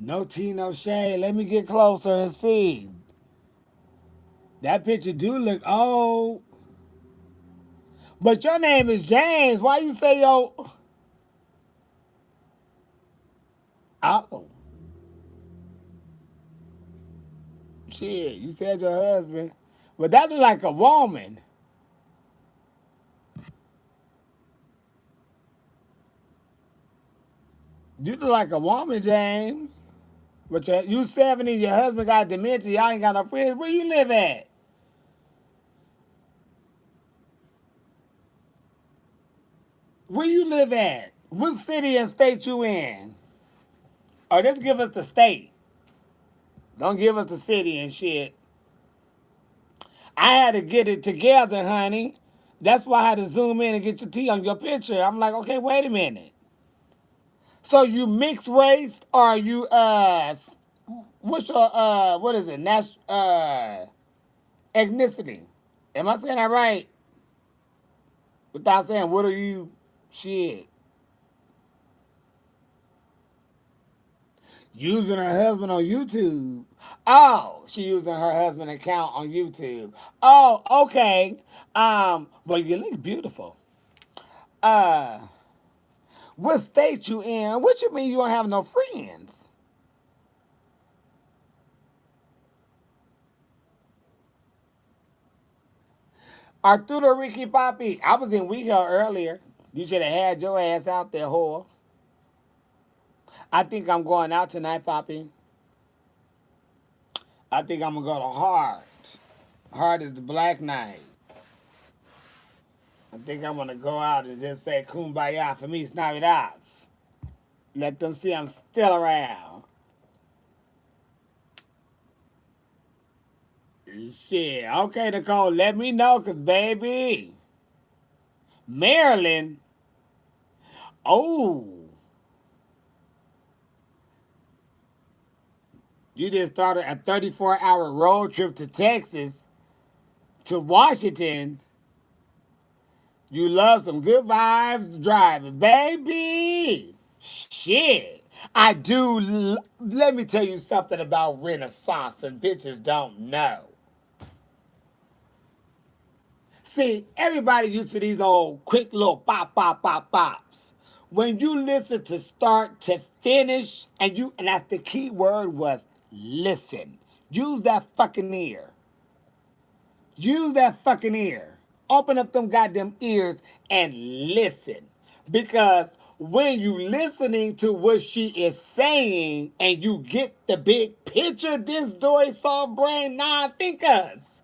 No tea, no shade. Let me get closer and see. That picture do look old. But your name is James. Why you say yo? Oh, shit. You said your husband. But that look like a woman. You look like a woman, James. But you 70, your husband got dementia, y'all ain't got no friends. Where you live at? Where you live at? What city and state you in? Oh, just give us the state. Don't give us the city and shit. I had to get it together, honey. That's why I had to zoom in and get your tea on your picture. I'm like, okay, wait a minute. So you mixed race or you what's your what is it? Ethnicity. Am I saying that right? Without saying what are you shit. Using her husband on YouTube. Oh, she using her husband account on YouTube. Oh, okay. Well, you look beautiful. Uh, what state you in? What you mean you don't have no friends? Arturo Ricky Papi, I was in Weeheel earlier. You should have had your ass out there, whore. I think I'm going out tonight, Papi. I think I'm gonna go to Heart. Heart is the Black Night. I think I'm gonna go out and just say Kumbaya for me, Navidad. Let them see I'm still around. Shit. Okay, Nicole, let me know, cause baby. Maryland. Oh. You just started a 34-hour road trip to Texas, to Washington. You love some good vibes driving, baby. Shit. I do. Let me tell you something about Renaissance that bitches don't know. See, everybody used to these old quick little pop, pop, pop, pops. When you listen to start to finish, and that's the key word was listen. Use that fucking ear. Use that fucking ear. Open up them goddamn ears and listen. Because when you listening to what she is saying and you get the big picture, this doy soft brain non-thinkers,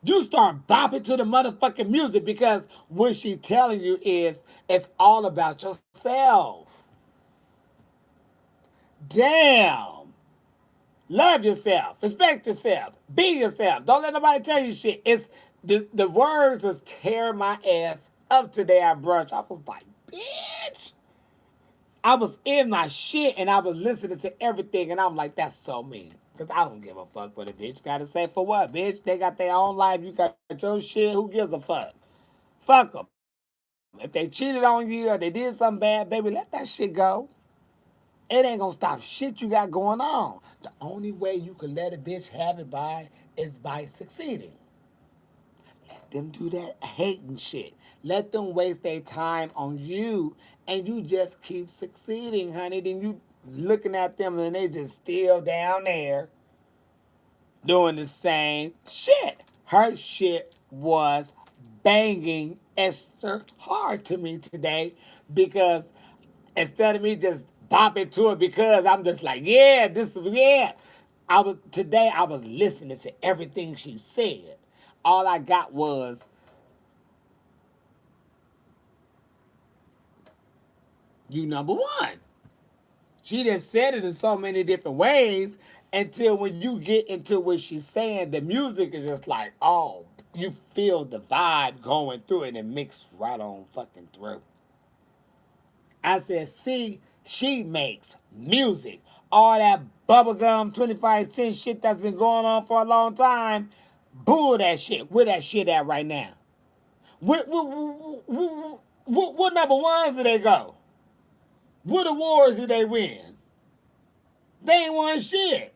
you start bopping to the motherfucking music because what she telling you is it's all about yourself. Damn. Love yourself. Respect yourself. Be yourself. Don't let nobody tell you shit. It's the words was tearing my ass up today at brunch. I was like, bitch. I was in my shit and I was listening to everything and I'm like, that's so mean. Because I don't give a fuck what a bitch got to say for what, bitch. They got their own life. You got your shit. Who gives a fuck? Fuck them. If they cheated on you or they did something bad, baby, let that shit go. It ain't gonna stop shit you got going on. The only way you can let a bitch have it by is by succeeding. Let them do that hating shit. Let them waste their time on you and you just keep succeeding, honey. Then you looking at them and they just still down there doing the same shit. Her shit was banging extra hard to me today because instead of me just bopping to it because I'm just like, yeah, this is yeah. I was listening to everything she said. All I got was you number one. She just said it in so many different ways until when you get into what she's saying, the music is just like, oh, you feel the vibe going through it and mixed right on fucking through. I said, see, she makes music. All that bubblegum 25 cent shit that's been going on for a long time, bull that shit. Where that shit at right now? What number ones did they go? What awards did they win? They ain't won shit.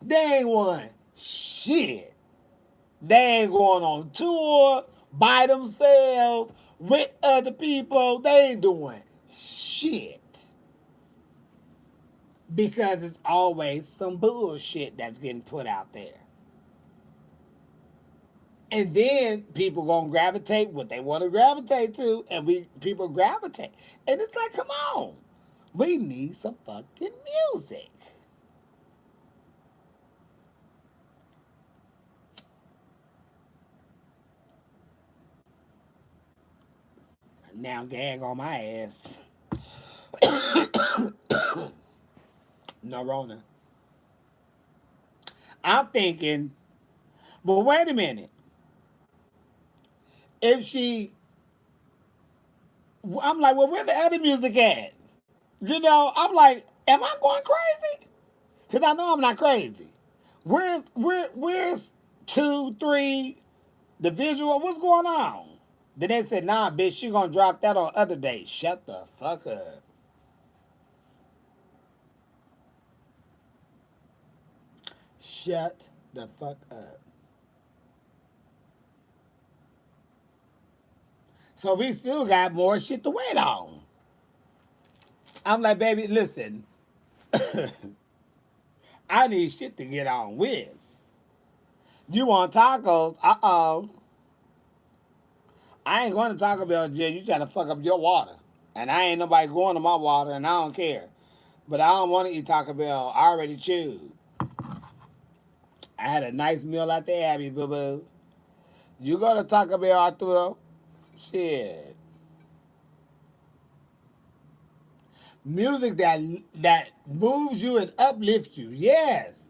They ain't won shit. They ain't going on tour by themselves with other people. They ain't doing shit. Because it's always some bullshit that's getting put out there. And then people gonna gravitate what they want to gravitate to, and people gravitate. And it's like, come on. We need some fucking music. Now gag on my ass. No Rona. I'm thinking, but wait a minute. If she, I'm like, well, where the other music at? You know, I'm like, am I going crazy? Because I know I'm not crazy. Where's two, three, the visual? What's going on? Then they said, nah, bitch, she gonna drop that on other days. Shut the fuck up. Shut the fuck up. So we still got more shit to wait on. I'm like, baby, listen, I need shit to get on with. You want tacos? Uh-oh. I ain't going to Taco Bell, Jen. You trying to fuck up your water. And I ain't nobody going to my water, and I don't care. But I don't want to eat Taco Bell. I already chewed. I had a nice meal out there, Abby, boo-boo. You go to Taco Bell, Arturo? Shit. Music that moves you and uplifts you, yes.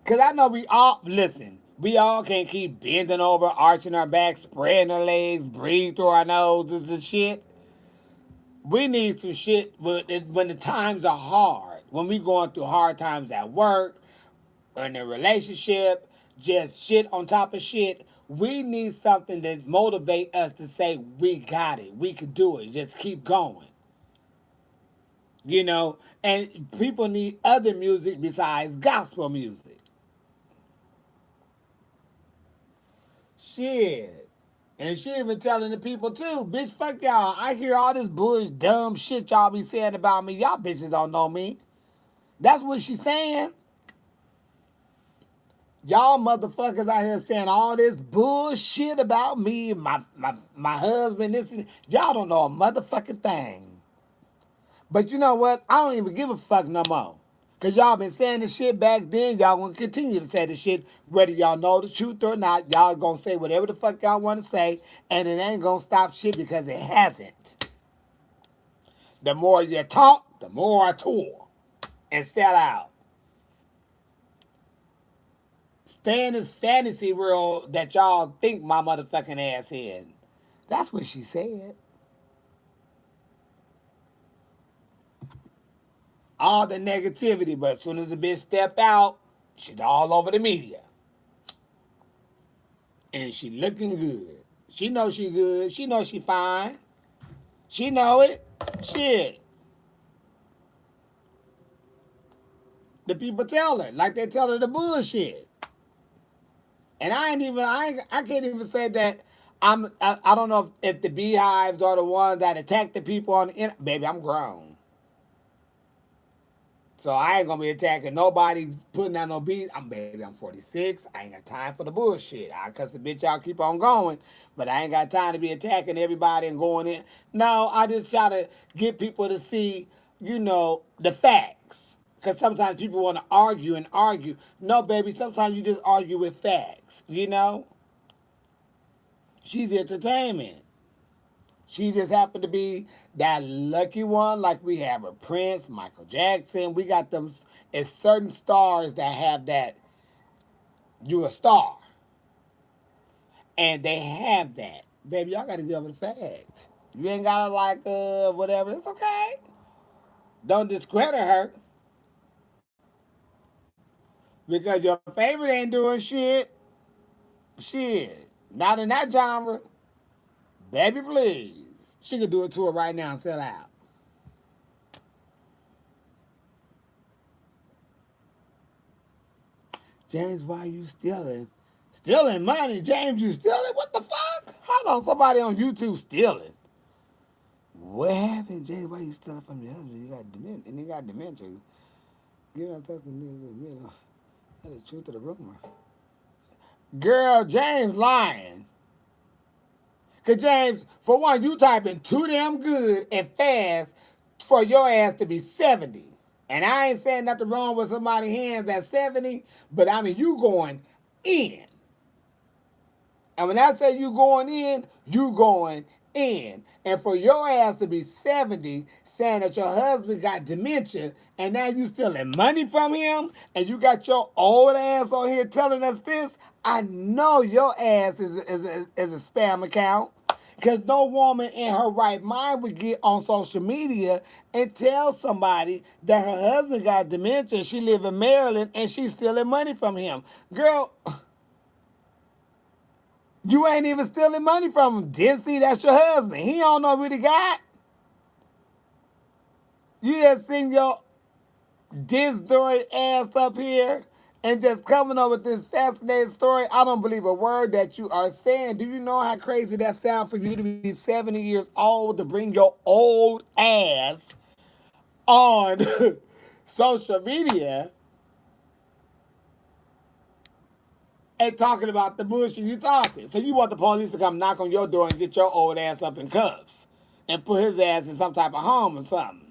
Because I know we all, listen, we all can't keep bending over, arching our back, spreading our legs, breathe through our noses and shit. We need some shit when the times are hard. When we going through hard times at work, or in a relationship, just shit on top of shit. We need something that motivate us to say, we got it. We can do it. Just keep going. You know? And people need other music besides gospel music. Shit. And she even telling the people too, bitch, fuck y'all. I hear all this bullshit, dumb shit y'all be saying about me. Y'all bitches don't know me. That's what she's saying. Y'all motherfuckers out here saying all this bullshit about me, my husband, this and y'all don't know a motherfucking thing. But you know what? I don't even give a fuck no more. Cause y'all been saying this shit back then, y'all gonna continue to say this shit, whether y'all know the truth or not, y'all gonna say whatever the fuck y'all wanna say, and it ain't gonna stop shit because it hasn't. The more you talk, the more I tour and sell out. Stay in this fantasy world that y'all think my motherfucking ass in. That's what she said. all the negativity. But as soon as the bitch step out, she's all over the media. And she looking good. She know she good. She know she fine. She know it. Shit. The people tell her. Like they tell her the bullshit. And I can't even say that I don't know if the beehives are the ones that attack the people on the internet. Baby, I'm grown. So I ain't gonna be attacking nobody, putting out no beats. I'm 46. I ain't got time for the bullshit. I cuss the bitch out, keep on going, but I ain't got time to be attacking everybody and going in. No, I just try to get people to see, the facts. Because sometimes people want to argue and argue. No, baby, sometimes you just argue with facts. She's entertainment. She just happened to be that lucky one, like we have a Prince, Michael Jackson. We got them. It's certain stars that have that. You a star, and they have that. Baby, y'all got to give her the facts. You ain't gotta like whatever. It's okay. Don't discredit her because your favorite ain't doing shit. Shit, not in that genre. Baby, please. She could do it to her right now and sell out. James, why you stealing? Stealing money, James, you stealing? What the fuck? Hold on, somebody on YouTube stealing. What happened, James? Why you stealing from your husband? You got dementia, and he got dementia. You're not talking to the middle. That's the truth of the rumor. Girl, James lying. Cause James, for one, you typing too damn good and fast for your ass to be 70. And I ain't saying nothing wrong with somebody's hands at 70, but I mean you going in. And when I say you going in, you going in. And for your ass to be 70, saying that your husband got dementia, and now you stealing money from him, and you got your old ass on here telling us this, I know your ass is a spam account. Because no woman in her right mind would get on social media and tell somebody that her husband got dementia, she live in Maryland, and she's stealing money from him. Girl, you ain't even stealing money from him. Didn't see that's your husband. He don't know what he got. You just sing your story ass up here and just coming up with this fascinating story. I don't believe a word that you are saying. Do you know how crazy that sounds for you to be 70 years old to bring your old ass on social media and talking about the bullshit you talking? So you want the police to come knock on your door and get your old ass up in cuffs and put his ass in some type of home or something.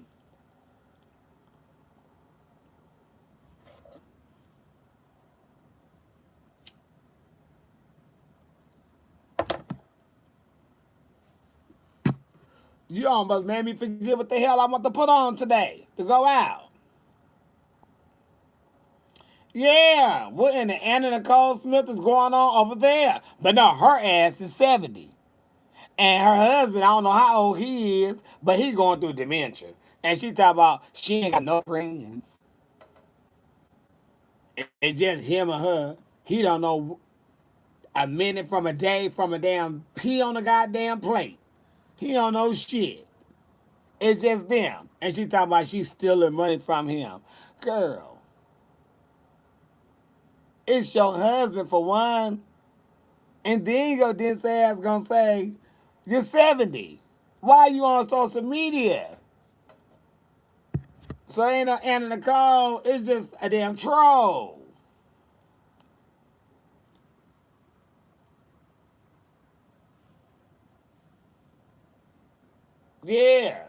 You almost made me forget what the hell I want to put on today to go out. Yeah, what in the Anna Nicole Smith is going on over there? But no, her ass is 70. And her husband, I don't know how old he is, but he going through dementia. And she talk about she ain't got no friends. It's just him and her. He don't know a minute from a day from a damn pee on a goddamn plate. He don't know shit. It's just them. And she talking about she stealing money from him. Girl, it's your husband for one. And then your this ass gonna say, you're 70. Why are you on social media? So ain't no Anna Nicole, it's just a damn troll. Yeah.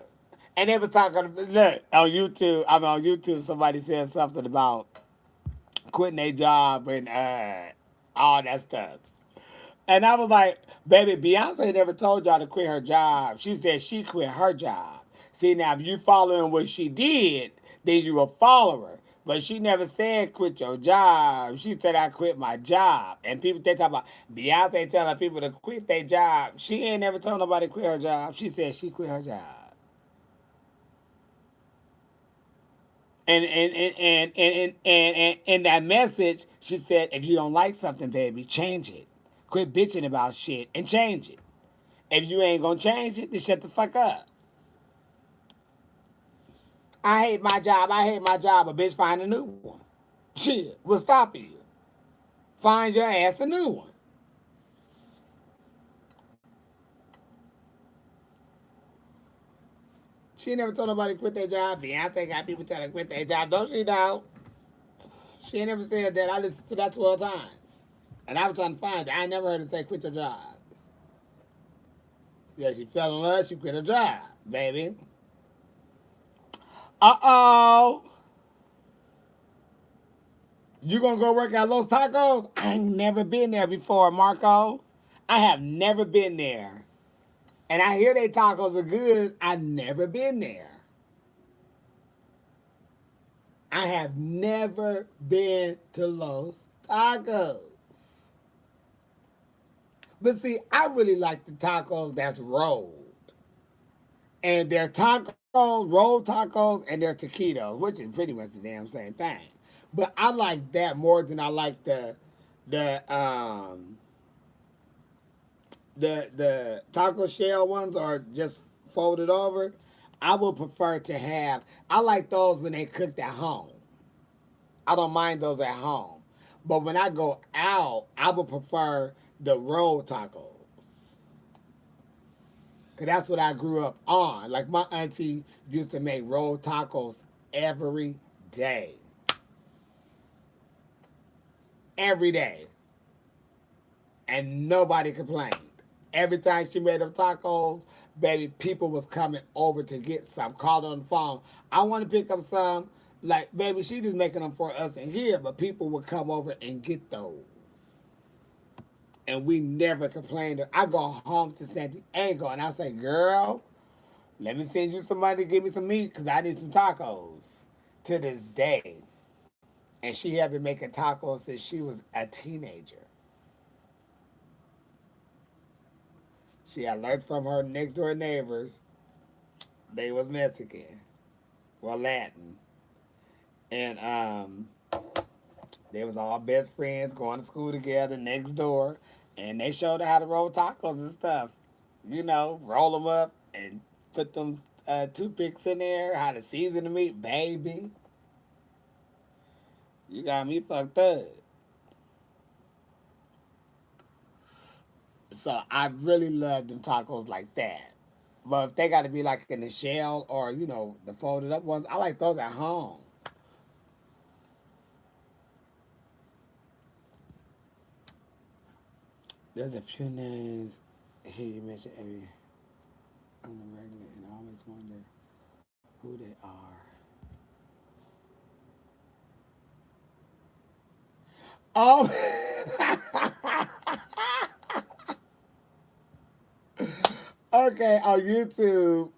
And they was talking, look, I'm on YouTube, somebody said something about quitting their job and all that stuff. And I was like, baby, Beyonce never told y'all to quit her job. She said she quit her job. See, now, if you following what she did, then you a follower. But she never said quit your job. She said I quit my job. And people, they talk about Beyonce telling people to quit their job. She ain't never told nobody to quit her job. She said she quit her job. And in that message, she said, if you don't like something, baby, change it. Quit bitching about shit and change it. If you ain't gonna change it, then shut the fuck up. I hate my job. I hate my job. A bitch, find a new one. Shit, what's stopping you? Find your ass a new one. She never told nobody to quit their job. Beyonce got people telling her to quit their job. Don't she know? She ain't never said that. I listened to that 12 times. And I was trying to find it. I never heard her say quit your job. Yeah, she fell in love. She quit her job, baby. Uh-oh. You gonna go work at Los Tacos? I ain't never been there before, Marco. I have never been there. And I hear they tacos are good. I've never been there. I have never been to Los Tacos. But see, I really like the tacos that's rolled. And they're tacos, rolled tacos, and they're taquitos, which is pretty much the damn same thing. But I like that more than I like the the taco shell ones are just folded over. I would prefer to have. I like those when they cooked at home. I don't mind those at home, but when I go out, I would prefer the rolled tacos. Cause that's what I grew up on. Like my auntie used to make rolled tacos every day. Every day. And nobody complained. Every time she made them tacos, baby, people was coming over to get some. Called on the phone. I want to pick up some. Like, baby, she just making them for us in here, but people would come over and get those. And we never complained. I go home to San Diego and I say, girl, let me send you somebody to give me some meat because I need some tacos. To this day. And she had been making tacos since she was a teenager. She had learned from her next door neighbors. They was Mexican. Well, Latin. And they was all best friends going to school together next door. And they showed her how to roll tacos and stuff. You know, roll them up and put them toothpicks in there, how to season the meat. Baby, you got me fucked up. So I really love them tacos like that. But if they got to be like in the shell or, you know, the folded up ones, I like those at home. There's a few names here you mentioned every on the regular, and I always wonder who they are. Oh, okay. On YouTube,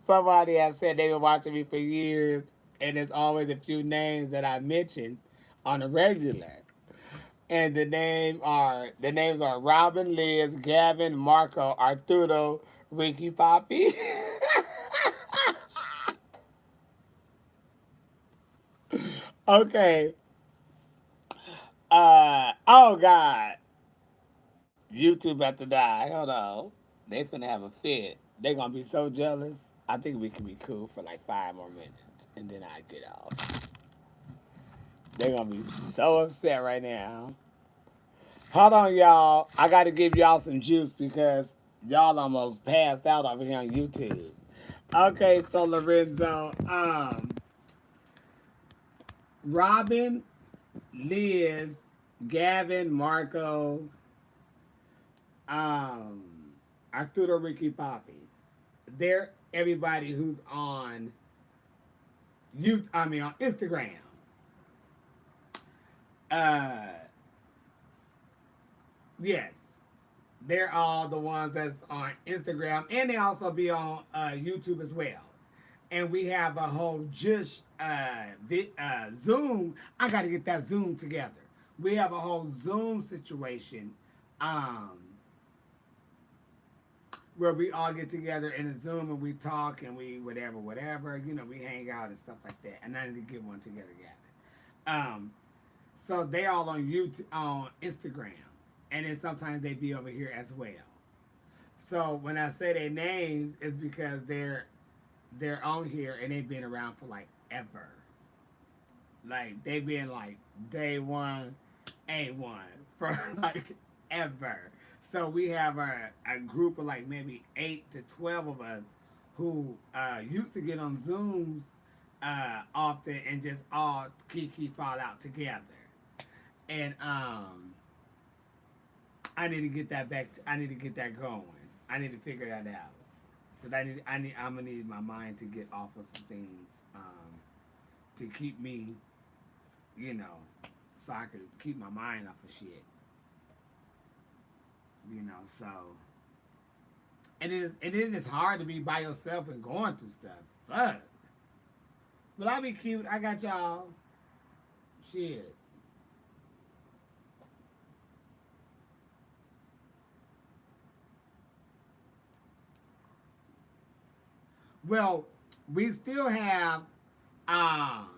somebody has said they've been watching me for years, and there's always a few names that I mention on a regular. And the names are Robin, Liz, Gavin, Marco, Arturo, Ricky, Poppy. Okay. Oh God. YouTube about to die. Hold on. They finna have a fit. They gonna be so jealous. I think we can be cool for like 5 more minutes, and then I get off. They gonna be so upset right now. Hold on, y'all. I gotta give y'all some juice because y'all almost passed out over here on YouTube. Okay, so Lorenzo, Robin, Liz, Gavin, Marco, um, Arturo, Ricky, Poppy. They're everybody who's on on Instagram. Uh, yes, they're all the ones that's on Instagram, and they also be on YouTube as well. And we have a whole Jush Zoom. I got to get that Zoom together. We have a whole Zoom situation um, where we all get together in a Zoom and we talk and we whatever, whatever. You know, we hang out and stuff like that. And I need to get one together, Um, so they all on YouTube, on Instagram, and then sometimes they be over here as well. So when I say their names, it's because they're on here and they've been around for like ever. Like they've been like day one, A1 for like ever. So we have a group of like maybe 8 to 12 of us who used to get on Zooms often and just all kiki fall out together. And I need to get that back. I need to get that going. I need to figure that out. Cause I'm gonna need my mind to get off of some things to keep me, you know, so I could keep my mind off of shit. You know, so and it is hard to be by yourself and going through stuff. Fuck. But I'll be cute. I got y'all. Shit. Well, we still have um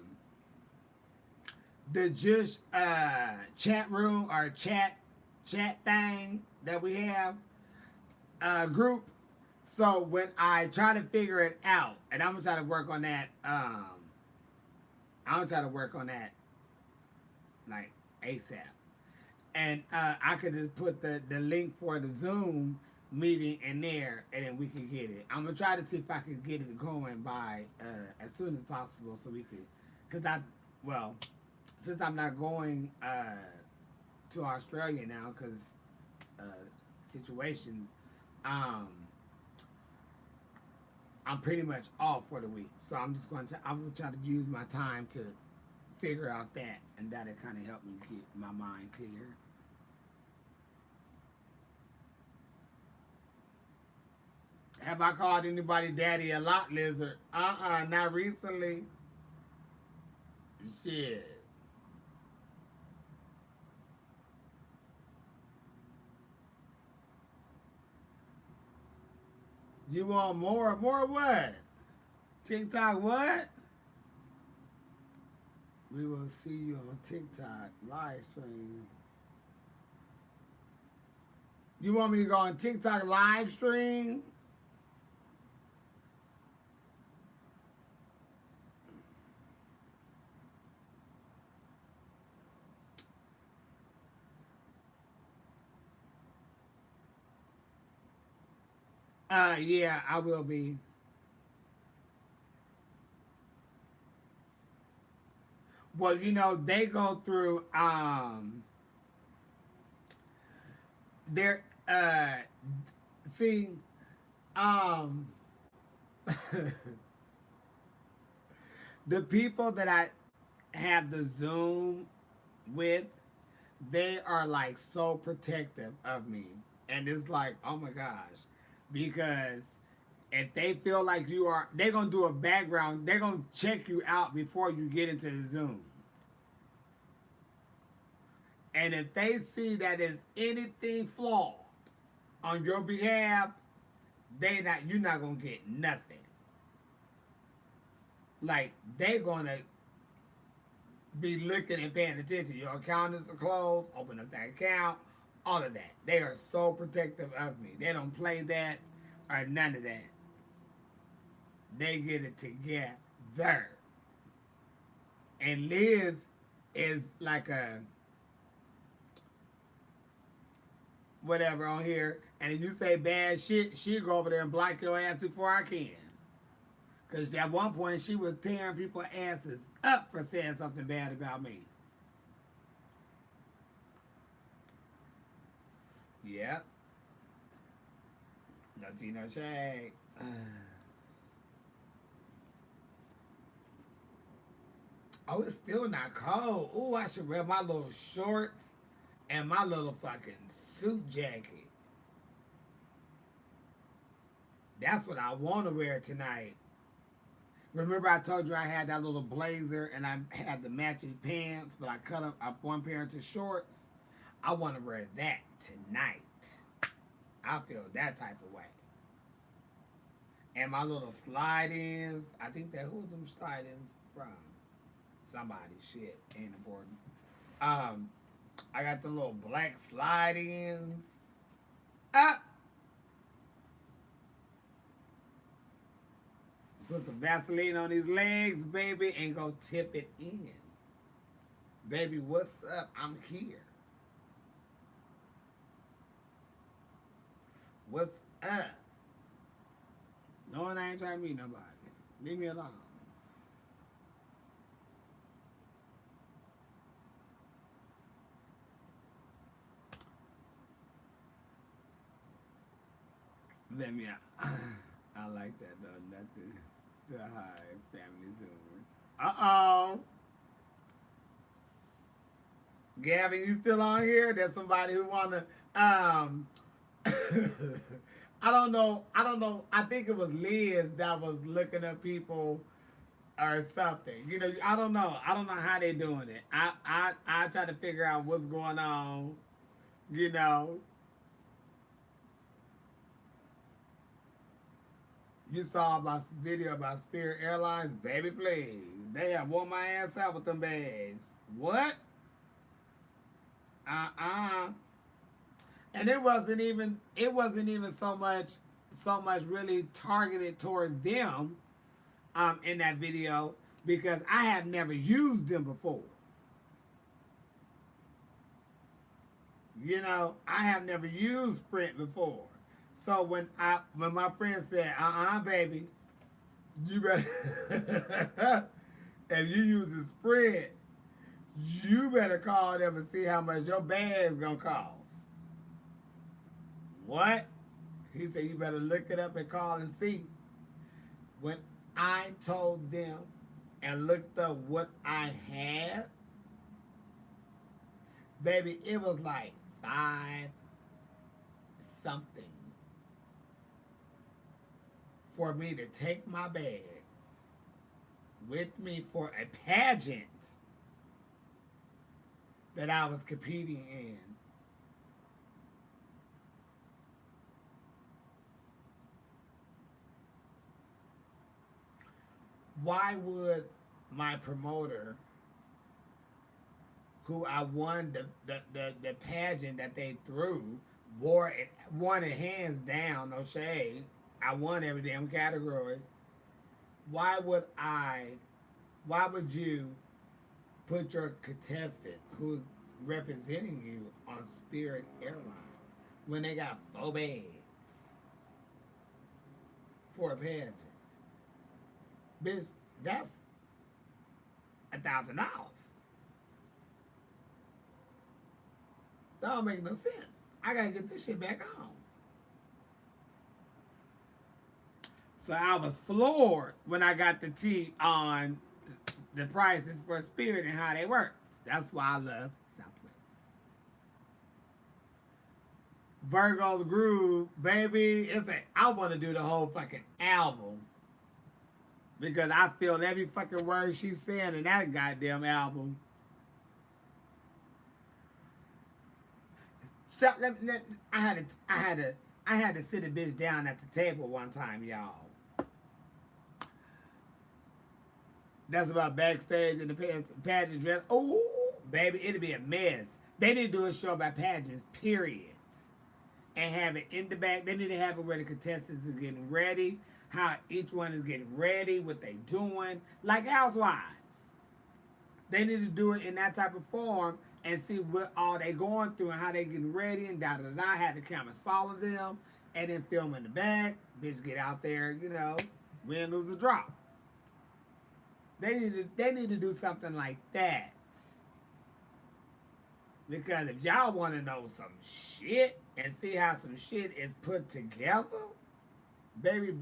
the Jush chat room or chat thing that we have group. So when I try to figure it out, and I'm gonna try to work on that. I'm gonna try to work on that like ASAP. And I could just put the link for the Zoom meeting in there, and then we can get it. I'm gonna try to see if I can get it going by as soon as possible, so we could, cause well, since I'm not going to Australia now, cause uh, situations, um, I'm pretty much off for the week. So I'm gonna try to use my time to figure out that, and that'll kind of help me get my mind clear. Have I called anybody daddy a lot, lizard? Not recently. Shit. You want more? More what? TikTok what? We will see you on TikTok live stream. You want me to go on TikTok live stream? Yeah, I will be. Well, you know, they go through their see um the people that I have the Zoom with, they are like so protective of me. And it's like, oh my gosh. Because if they feel like you are, they're going to do a background, they're going to check you out before you get into the Zoom. And if they see that there's anything flawed on your behalf, you're not going to get nothing. Like, they're going to be looking and paying attention. Your account is closed, open up that account, all of that. They are so protective of me. They don't play that or none of that. They get it together. And Liz is like a whatever on here. And if you say bad shit, she'll go over there and block your ass before I can. Because at one point she was tearing people's asses up for saying something bad about me. Yep. No tea, no shade. Oh, it's still not cold. Ooh, I should wear my little shorts and my little fucking suit jacket. That's what I want to wear tonight. Remember I told you I had that little blazer and I had the matching pants, but I cut up one pair into shorts? I want to wear that tonight. I feel that type of way. And my little slide-ins, I think that who them slide-ins from? Somebody, shit, ain't important. Um, I got the little black slide-ins. Ah, put some Vaseline on these legs, baby, and go tip it in. Baby, what's up? I'm here. What's up? No one ain't trying to meet nobody. Leave me alone. Let me out. I like that though. Nothing to hide. Family Zoomers. Uh-oh. Gavin, you still on here? There's somebody who wanna I don't know. I don't know. I think it was Liz that was looking up people or something. You know, I don't know. I don't know how they doing it. I try to figure out what's going on. You know, you saw my video about Spirit Airlines, baby. Please, they have worn my ass out with them bags. What? Uh. And it wasn't even so much really targeted towards them in that video because I have never used them before. You know, I have never used Sprint before. So when my friend said, baby, you better if you use the Sprint, you better call them and see how much your bag's gonna cost. What? He said you better look it up and call and see. When I told them and looked up what I had, baby, it was like five something for me to take my bags with me for a pageant that I was competing in. Why would my promoter, who I won the pageant that they threw, won it hands down, no shade. I won every damn category. Why would I? Why would you put your contestant who's representing you on Spirit Airlines when they got four bags for a pageant? Bitch, that's $1,000. That don't make no sense. I gotta get this shit back on. So I was floored when I got the tea on the prices for Spirit and how they work. That's why I love Southwest. Virgo's Groove, baby. I want to do the whole fucking album because I feel every fucking word she's saying in that goddamn album. So, I had to sit a bitch down at the table one time, y'all. That's about backstage in the pageant dress. Oh, baby, it'll be a mess. They need to do a show about pageants, period. And have it in the back. They need to have it where the contestants is getting ready, how each one is getting ready, what they doing, like Housewives. They need to do it in that type of form and see what all they going through and how they getting ready and da da da. Have the cameras follow them and then film in the back. Bitch, get out there, win, lose, or drop. They need to do something like that. Because if y'all want to know some shit and see how some shit is put together, baby,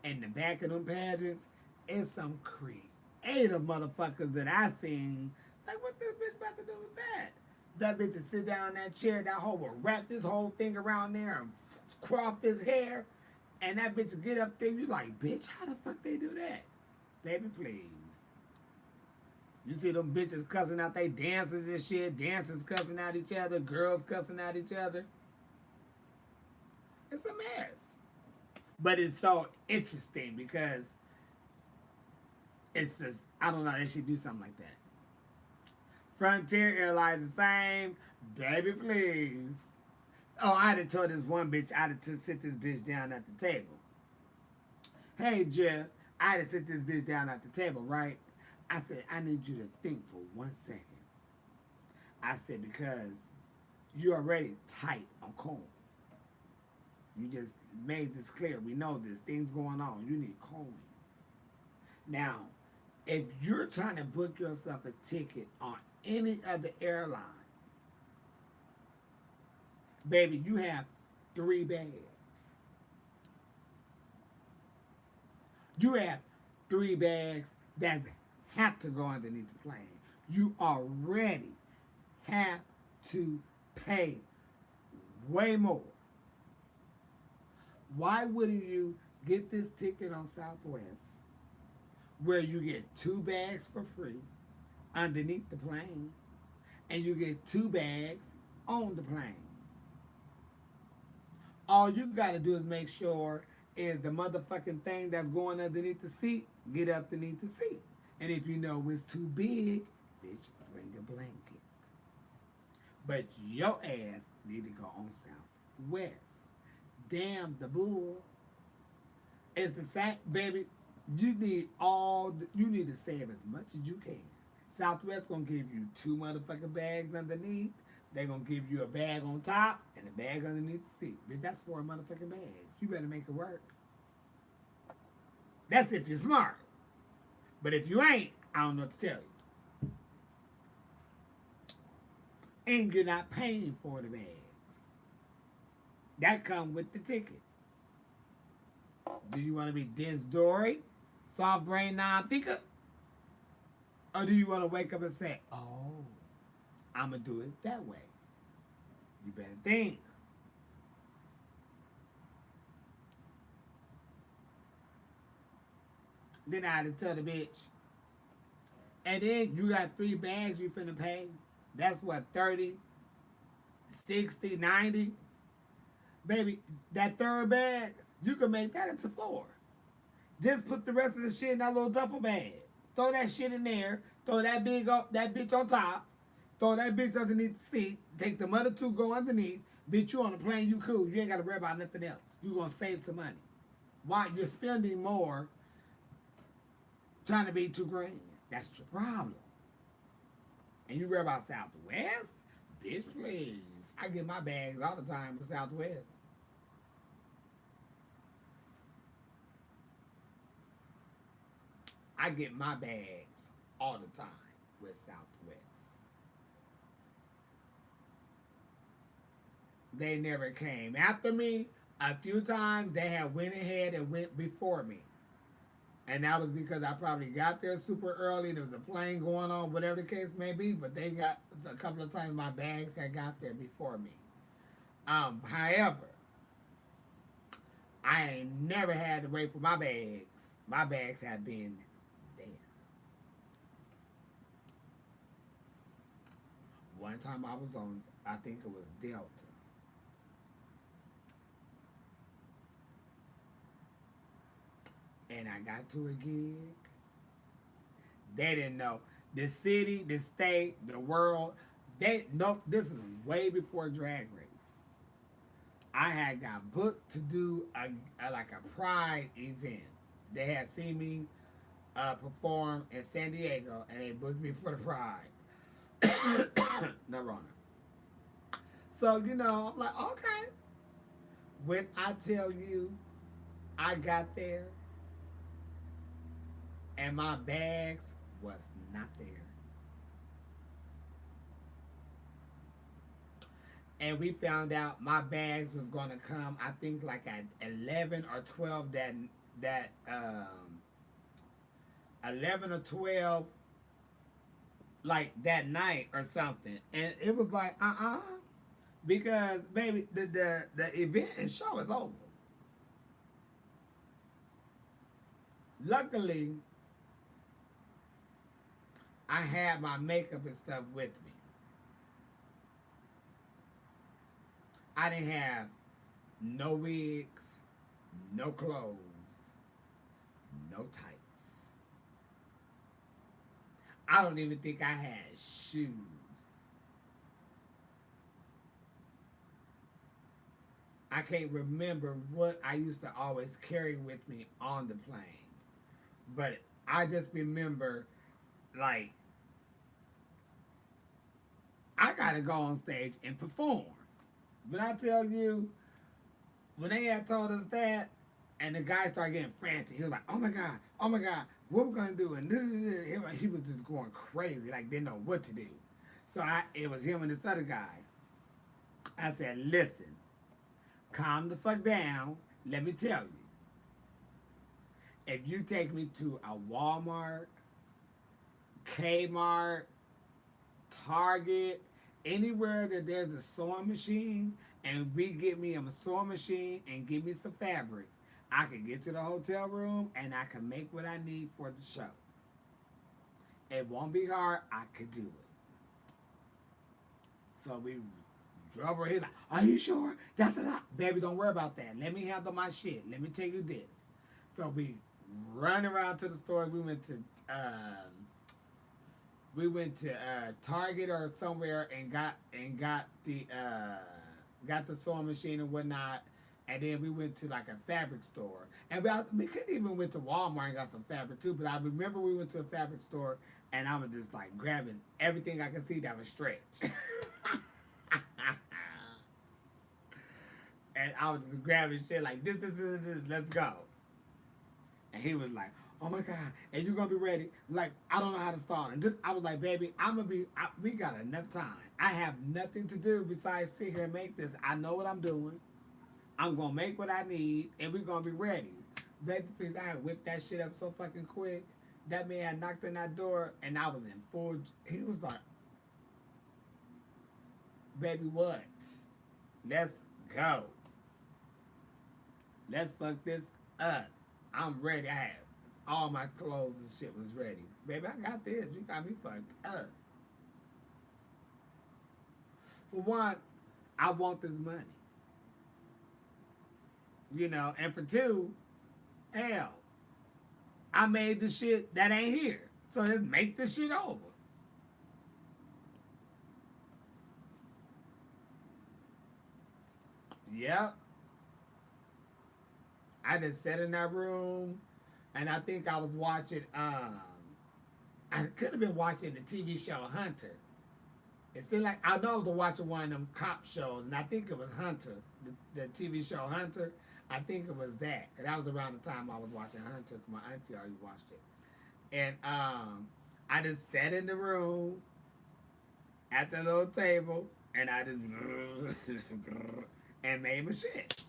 in the back of them pageants, it's some creative motherfuckers that I seen. Like, what this bitch about to do with that? That bitch will sit down in that chair, that hoe will wrap this whole thing around there and crop his hair, and that bitch will get up there. You like, bitch, how the fuck they do that? Baby, please. You see them bitches cussing out they dancers and shit, dancers cussing out each other, girls cussing out each other. It's a mess. But it's so interesting because it's just, I don't know, they should do something like that. Frontier Airlines the same. Baby, please. Oh, I had to tell this one bitch, I had to sit this bitch down at the table. Hey, Jeff, I had to sit this bitch down at the table, right? I said, I need you to think for 1 second. I said, because you're already tight on corn. You just made this clear. We know this. Things going on. You need coin. Now, if you're trying to book yourself a ticket on any other airline, baby, you have 3 bags. You have 3 bags that have to go underneath the plane. You already have to pay way more. Why wouldn't you get this ticket on Southwest where you get 2 bags for free underneath the plane and you get 2 bags on the plane? All you gotta do is make sure is the motherfucking thing that's going underneath the seat get underneath the seat. And if you know it's too big, bitch, bring a blanket. But your ass need to go on Southwest. Damn the bull. It's the same, baby. You need to save as much as you can. Southwest gonna give you 2 motherfucking bags underneath. They gonna give you a bag on top and a bag underneath the seat. Bitch, that's 4 motherfucking bags. You better make it work. That's if you're smart. But if you ain't, I don't know what to tell you. And you're not paying for the bags. That come with the ticket. Do you want to be dense Dory, soft brain non-thinker? Or do you want to wake up and say, oh, I'm going to do it that way? You better think. Then I had to tell the bitch. And then you got 3 bags you finna pay. That's what, 30, 60, 90? Baby, that 3rd bag, you can make that into 4. Just put the rest of the shit in that little duffel bag. Throw that shit in there. Throw that bitch on top. Throw that bitch underneath the seat. Take the other 2, go underneath. Bitch, you on the plane, you cool. You ain't got to worry about nothing else. You gonna save some money. Why? You're spending more trying to be 2 grand. That's your problem. And you worry about Southwest? Bitch, please. I get my bags all the time for Southwest. I get my bags all the time with Southwest. They never came after me. A few times they have went ahead and went before me. And that was because I probably got there super early. There was a plane going on, whatever the case may be. But they got a couple of times my bags had got there before me. However, I ain't never had to wait for my bags. My bags have been there. One time I was on, I think it was Delta. And I got to a gig. They didn't know. The city, the state, the world, they know this is way before Drag Race. I had got booked to do like a Pride event. They had seen me perform in San Diego, and they booked me for the Pride. No Rona. So I'm like, okay. When I tell you, I got there, and my bags was not there. And we found out my bags was gonna come. I think like at 11 or 12 that 11 or 12 like that night or something. And it was like because baby the event and show is over. Luckily, I had my makeup and stuff with me. I didn't have no wigs, no clothes, no tights. I don't even think I had shoes. I can't remember what I used to always carry with me on the plane. But I just remember, like, I gotta go on stage and perform. When I tell you, when they had told us that, and the guy started getting frantic, he was like, oh my God, what we gonna do? And he was just going crazy, like didn't know what to do. So it was him and this other guy. I said, listen, calm the fuck down. Let me tell you, if you take me to a Walmart, Kmart, Target, anywhere that there's a sewing machine, and we get me a sewing machine and give me some fabric, I can get to the hotel room and I can make what I need for the show. It won't be hard. I could do it. So we drove over. He's like, "Are you sure? That's a lot, baby. Don't worry about that. Let me handle my shit. Let me tell you this." So we run around to the store. We went to Target or somewhere and got the sewing machine and whatnot. And then we went to like a fabric store, and we couldn't even went to Walmart and got some fabric too. But I remember we went to a fabric store, and I was just like grabbing everything I could see that was stretch, and I was just grabbing shit like this. Let's go. And he was like, "Oh my God, and you gonna be ready?" Like, I don't know how to start. And I was like, "Baby, I'm gonna be. We got enough time. I have nothing to do besides sit here and make this. I know what I'm doing. I'm gonna make what I need, and we're gonna be ready." Baby, please, I whipped that shit up so fucking quick. That man had knocked on that door, and I was in full. He was like, "Baby, what? Let's go. Let's fuck this up. I'm ready. I had all my clothes and shit was ready. Baby, I got this. You got me fucked up. For one, I want this money. And for two, hell, I made the shit that ain't here. So let's make the shit over. Yep. I just sat in that room, and I think I was watching. I could have been watching the TV show Hunter. It seemed like I know I was watching one of them cop shows, and I think it was Hunter, the TV show Hunter. I think it was that, cause that was around the time I was watching Hunter. My auntie always watched it, and I just sat in the room at the little table, and I just and made my shit.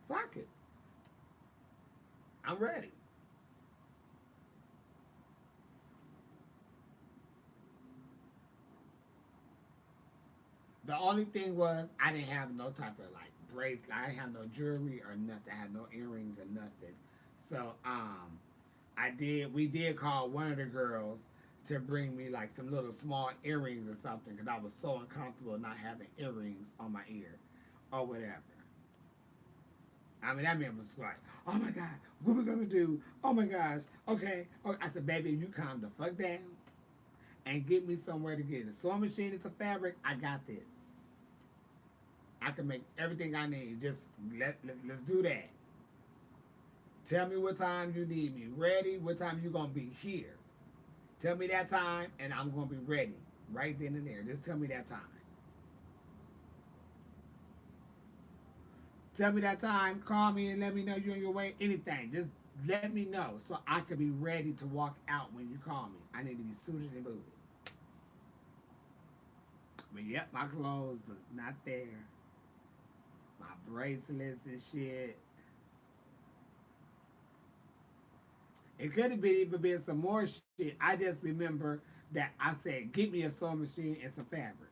Fuck it, I'm ready. The only thing was I didn't have no type of like bracelet. I didn't have no jewelry or nothing. I had no earrings or nothing. So we did call one of the girls to bring me like some little small earrings or something because I was so uncomfortable not having earrings on my ear or whatever. I mean, that man was like, "Oh my God, what we gonna do? Oh my gosh, okay." Okay. I said, "Baby, you calm the fuck down and get me somewhere to get it. A sewing machine and some fabric. I got this. I can make everything I need. Just let's do that. Tell me what time you need me ready. What time you gonna be here? Tell me that time, and I'm gonna be ready right then and there. Just tell me that time. Tell me that time. Call me and let me know you're on your way. Anything. Just let me know so I can be ready to walk out when you call me. I need to be suited and booted." But yep, my clothes was not there. My bracelets and shit. It could have been even been some more shit. I just remember that I said, "Get me a sewing machine and some fabric,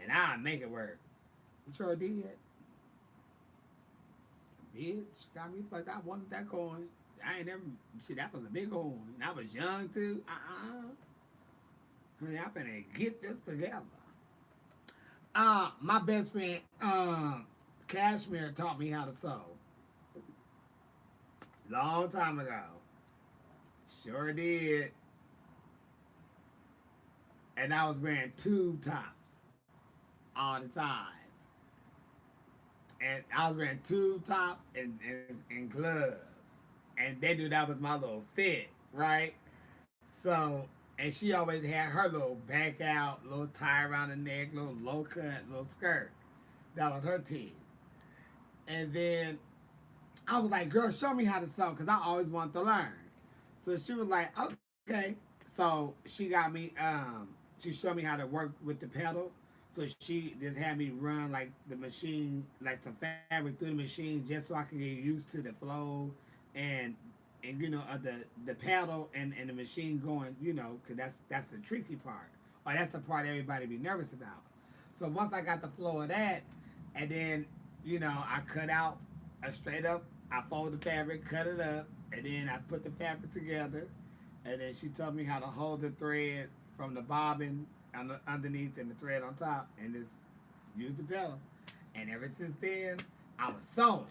and I'll make it work." You sure did. Bitch, got me fucked. I wanted that coin. I ain't never. Shit, that was a big coin. And I was young too. Honey, I'm gonna get this together. My best friend, Cashmere taught me how to sew long time ago. Sure did. And I was wearing tube tops all the time. And I was wearing tube tops and gloves. And they knew that was my little fit, right? So, and she always had her little back out, little tie around the neck, little low cut, little skirt. That was her team. And then I was like, girl, show me how to sew, because I always wanted to learn. So she was like, okay. So she got me, she showed me how to work with the pedal. So she just had me run like the machine, like some fabric through the machine, just so I could get used to the flow and the paddle and the machine going, because that's the tricky part, or that's the part everybody be nervous about. So once I got the flow of that, and then I cut out a straight up, I fold the fabric, cut it up, and then I put the fabric together, and then she taught me how to hold the thread from the bobbin underneath and the thread on top, and just use the pedal. And ever since then, I was sewing.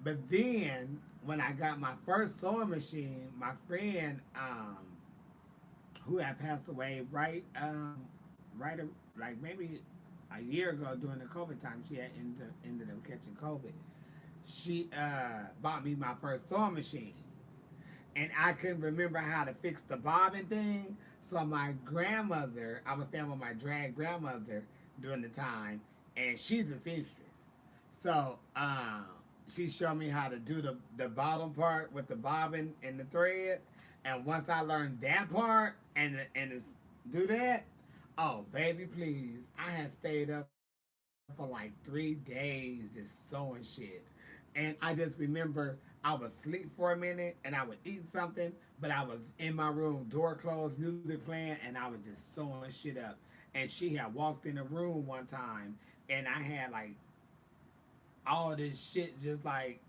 But then when I got my first sewing machine, my friend who had passed away like maybe a year ago during the COVID time, she had ended up catching COVID. She bought me my first sewing machine, and I couldn't remember how to fix the bobbin thing. So my grandmother, I was staying with my drag grandmother during the time, and she's a seamstress. So she showed me how to do the bottom part with the bobbin and the thread. And once I learned that part and do that, oh baby, please, I had stayed up for like 3 days just sewing shit. And I just remember I would sleep for a minute and I would eat something, but I was in my room, door closed, music playing, and I was just sewing shit up. And she had walked in the room one time, and I had like all this shit just like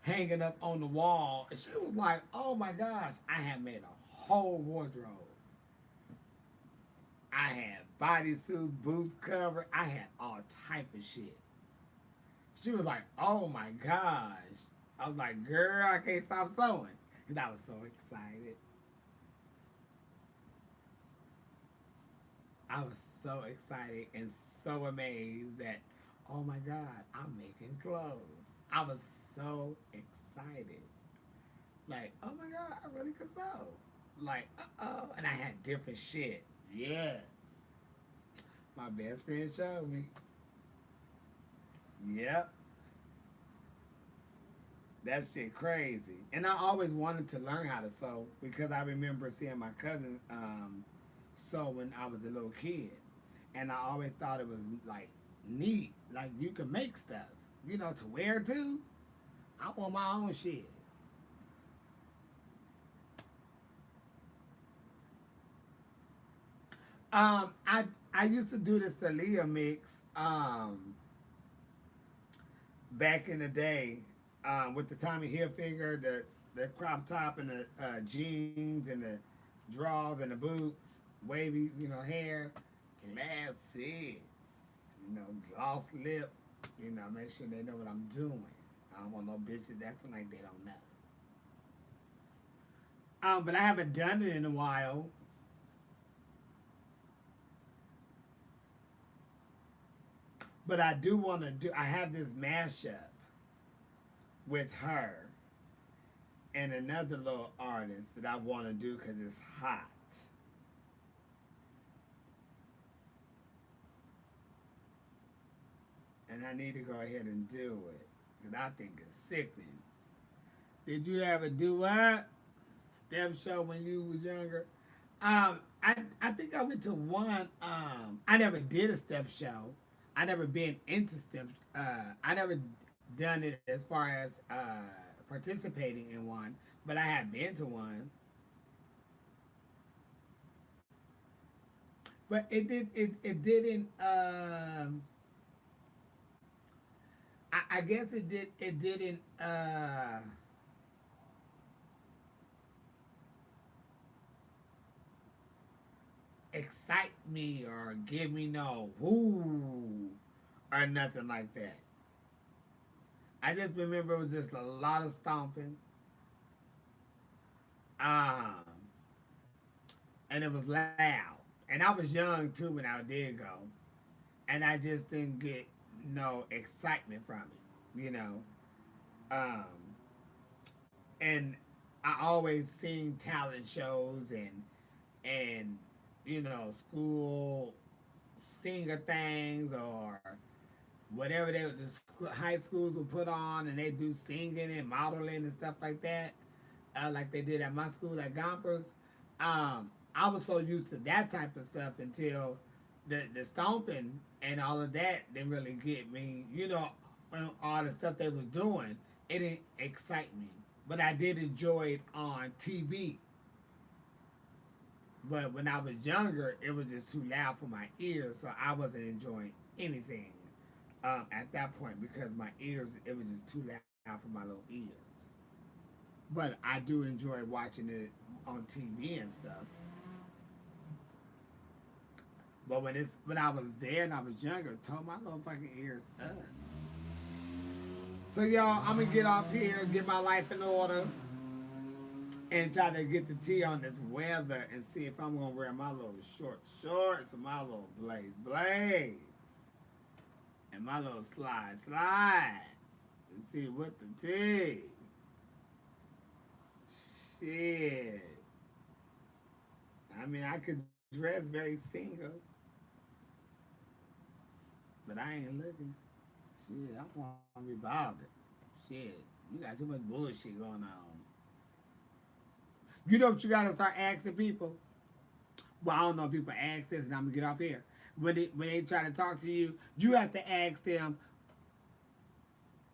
hanging up on the wall. And she was like, oh my gosh, I had made a whole wardrobe. I had bodysuits, boots covered. I had all type of shit. She was like, oh my gosh. I was like, girl, I can't stop sewing. And I was so excited. I was so excited and so amazed that, oh my God, I'm making clothes. I was so excited. Like, oh my God, I really could sew. Like, uh-oh. And I had different shit. Yeah. My best friend showed me. Yep. That shit crazy. And I always wanted to learn how to sew because I remember seeing my cousin sew when I was a little kid. And I always thought it was like neat. Like you can make stuff, to wear too. I want my own shit. I used to do this Thalia mix back in the day with the Tommy Hilfiger, the crop top and the jeans and the drawers and the boots, wavy, hair, glasses, gloss lip, make sure they know what I'm doing. I don't want no bitches acting like they don't know. But I haven't done it in a while. But I do want to do. I have this mashup with her and another little artist that I want to do because it's hot, and I need to go ahead and do it because I think it's sickening. Did you ever do what? Step show when you was younger? I think I went to one. I never did a step show. I never been into steps. I never done it as far as participating in one, but I have been to one. But it didn't. I guess it didn't. Excite me or give me no woo or nothing like that. I just remember it was just a lot of stomping. Um, and it was loud. And I was young too when I did go. And I just didn't get no excitement from it, you know. Um, and I always seen talent shows and you know school singer things or whatever high schools would put on, and they do singing and modeling and stuff like that, like they did at my school at Gompers. I was so used to that type of stuff until the stomping and all of that didn't really get me. You know, all the stuff they was doing, it didn't excite me. But I did enjoy it on TV. But when I was younger, it was just too loud for my ears, so I wasn't enjoying anything at that point because my ears, it was just too loud for my little ears. But I do enjoy watching it on TV and stuff. But when I was there and I was younger, it tore my little fucking ears up. So y'all, I'm gonna get off here, get my life in order, and try to get the tea on this weather and see if I'm gonna wear my little short shorts or my little blaze and my little slides and see what the tea. Shit. I mean, I could dress very single, but I ain't looking. Shit, I want to be bothered. Shit, you got too much bullshit going on. You know what you gotta start asking people? Well, I don't know if people ask this, and I'm gonna get off here. When they try to talk to you, you have to ask them,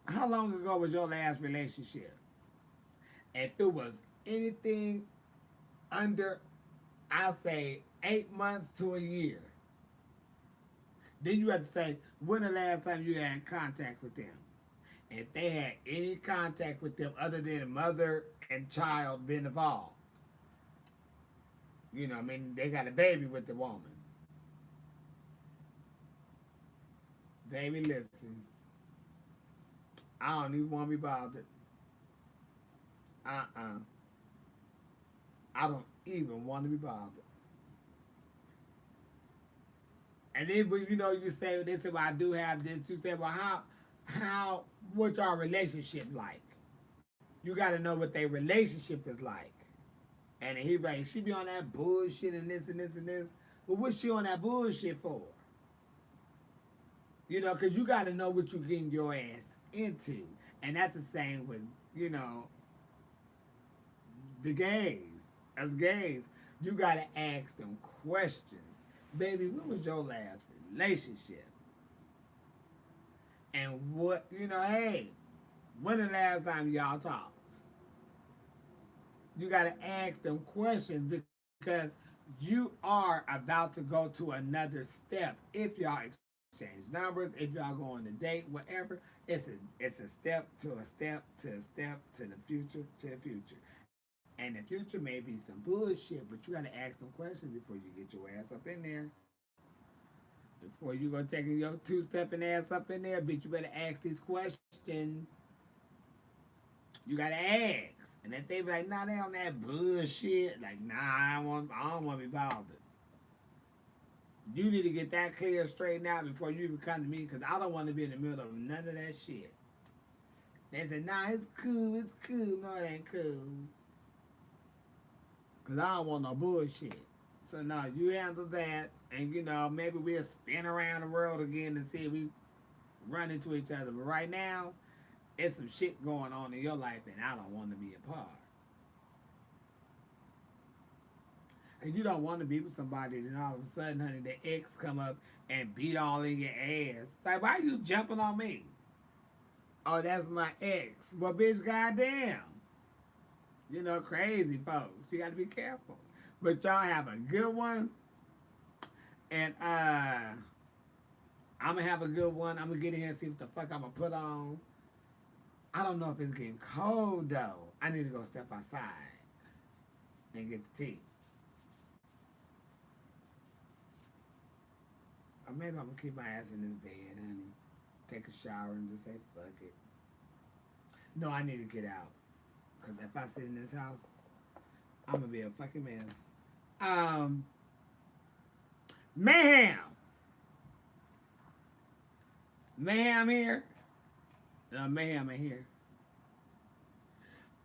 how long ago was your last relationship? If it was anything under, I'll say 8 months to a year, then you have to say, when the last time you had contact with them? If they had any contact with them other than a mother and child being involved, you know, I mean, they got a baby with the woman. Baby, listen, I don't even want to be bothered. Uh-uh. I don't even want to be bothered. And then, but you know, you say, they say, well, I do have this. You say, well, what's our relationship like? You got to know what their relationship is like. And he like, she be on that bullshit and this and this and this. But what's she on that bullshit for? You know, because you got to know what you're getting your ass into. And that's the same with, you know, the gays. As gays, you got to ask them questions. Baby, when was your last relationship? And what, you know, hey, when the last time y'all talked? You got to ask them questions because you are about to go to another step. If y'all exchange numbers, if y'all go on a date, whatever, it's a step to a step to a step to the future. And the future may be some bullshit, but you got to ask them questions before you get your ass up in there. Before you go taking your two-stepping ass up in there, bitch, you better ask these questions. You gotta ask. And if they be like, nah, they on that bullshit, like, nah, I don't want to be bothered. You need to get that clear straightened out before you even come to me, because I don't want to be in the middle of none of that shit. They say, nah, it's cool, it's cool. No, it ain't cool. Because I don't want no bullshit. So, no, you handle that, and, you know, maybe we'll spin around the world again and see if we run into each other. But right now, there's some shit going on in your life, and I don't want to be a part. And you don't want to be with somebody, then all of a sudden, honey, the ex come up and beat all in your ass. Like, why you jumping on me? Oh, that's my ex. Well, bitch, goddamn. You know, crazy folks. You got to be careful. But y'all have a good one. And I'm going to have a good one. I'm going to get in here and see what the fuck I'm going to put on. I don't know if it's getting cold, though. I need to go step outside and get the tea. Or maybe I'm going to keep my ass in this bed, honey. Take a shower and just say, fuck it. No, I need to get out. Because if I sit in this house, I'm going to be a fucking mess. Um, Mayhem. Mayhem here. Mayhem in here.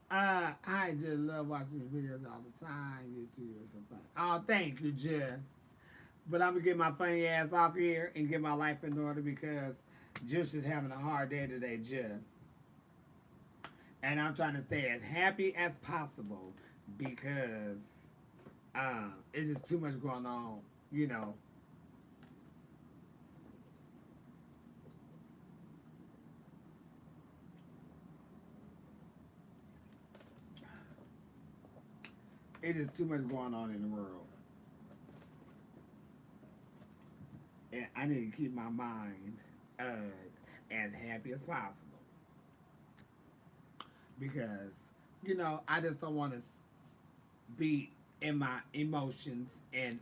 I just love watching your videos all the time. YouTube or something. Oh, thank you, Jeff. But I'm gonna get my funny ass off here and get my life in order because Jush is having a hard day today, Jeff. And I'm trying to stay as happy as possible because it's just too much going on, you know. It's just too much going on in the world. And I need to keep my mind as happy as possible because I just don't want to be in my emotions and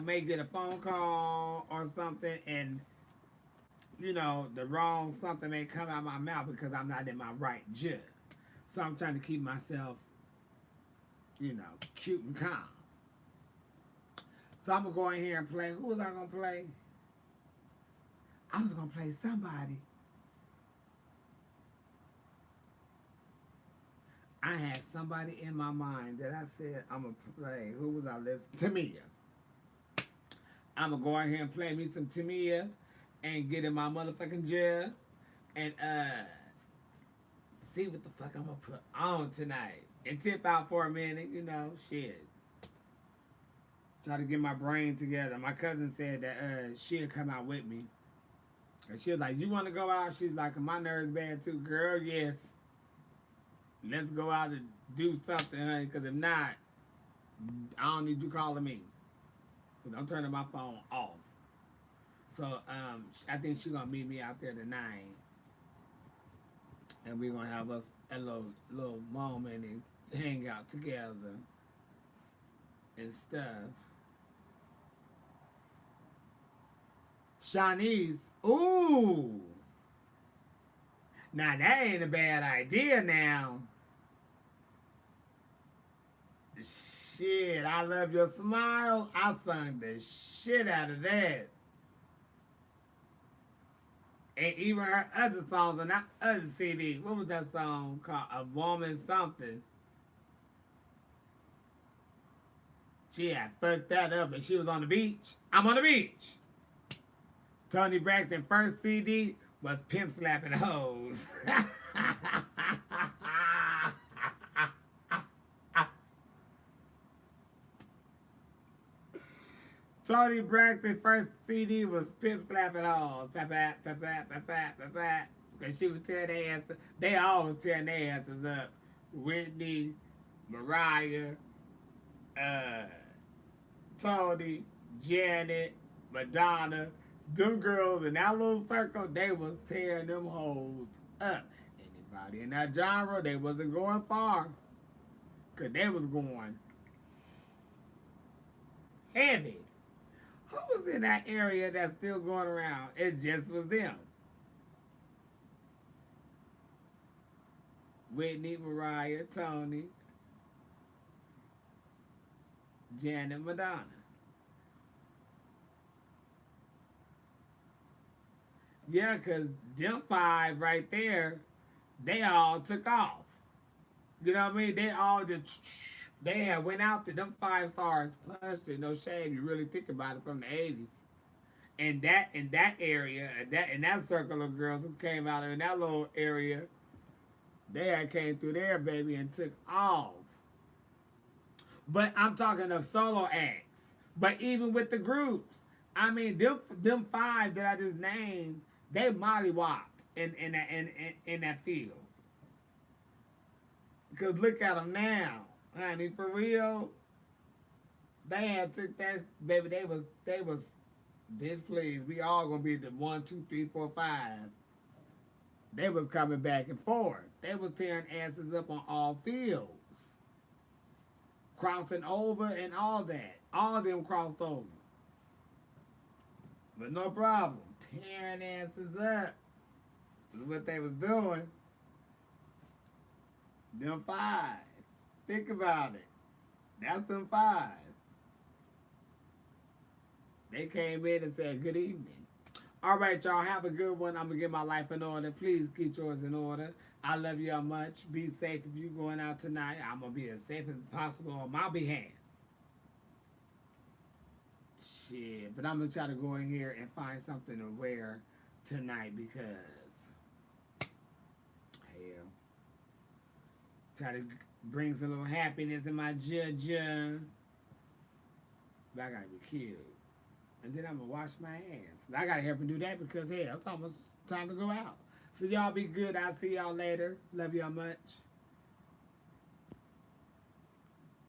may get a phone call or something and the wrong something may come out of my mouth because I'm not in my right judge. So I'm trying to keep myself cute and calm. So I'm gonna go in here and play. Who was I gonna play? I was gonna play somebody. I had somebody in my mind that I said I'm gonna play. Who was I listening? Tamia. I'm gonna go in here and play me some Tamia and get in my motherfucking jail and see what the fuck I'm gonna put on tonight. And tip out for a minute, shit. Try to get my brain together. My cousin said that she'll come out with me. And she was like, you want to go out? She's like, my nerves bad too. Girl, yes. Let's go out and do something, honey. Because if not, I don't need you calling me. Because I'm turning my phone off. So I think she's going to meet me out there tonight. And we're going to have us a little moment and hang out together and stuff. Shanice, ooh. Now that ain't a bad idea now. Shit, I love your smile. I sung the shit out of that. And even her other songs on that other CD. What was that song called? A Woman Something. She had fucked that up and she was on the beach. I'm on the beach. Tony Braxton's first CD was Pimp Slapping Hoes. Tony Braxton's first CD was Pimp Slapping Hoes. Because she was tearing their asses. They always tearing their asses up. Whitney, Mariah, Tony, Janet, Madonna. Them girls in that little circle, they was tearing them hoes up. Anybody in that genre, they wasn't going far. Because they was going heavy. Who was in that area that's still going around? It just was them. Whitney, Mariah, Tony, Janet, Madonna. Yeah, because them five right there, they all took off. You know what I mean? They all just, they had went out to them 5 stars punched it. No shame. You really think about it from the 80s. And that area, in that circle of girls who came out in that little area, they had came through there, baby, and took off. But I'm talking of solo acts. But even with the groups, I mean, them five that I just named, they mollywopped in that field. Because look at them now, honey, for real. They had took that, baby, they was, bitch, please, we all gonna be the 1, 2, 3, 4, 5. They was coming back and forth. They was tearing asses up on all fields. Crossing over and all that. All of them crossed over. But no problem. Tearing asses up is what they was doing. Them five. Think about it. That's them five. They came in and said good evening. All right, y'all. Have a good one. I'm gonna get my life in order. Please get yours in order. I love y'all much. Be safe if you going out tonight. I'm gonna be as safe as possible on my behalf. Shit, but I'm gonna try to go in here and find something to wear tonight because hell, try to bring some little happiness in my judge. But I gotta be cute, and then I'm gonna wash my ass. But I gotta help him do that because hell, it's almost time to go out. So y'all be good. I'll see y'all later. Love y'all much.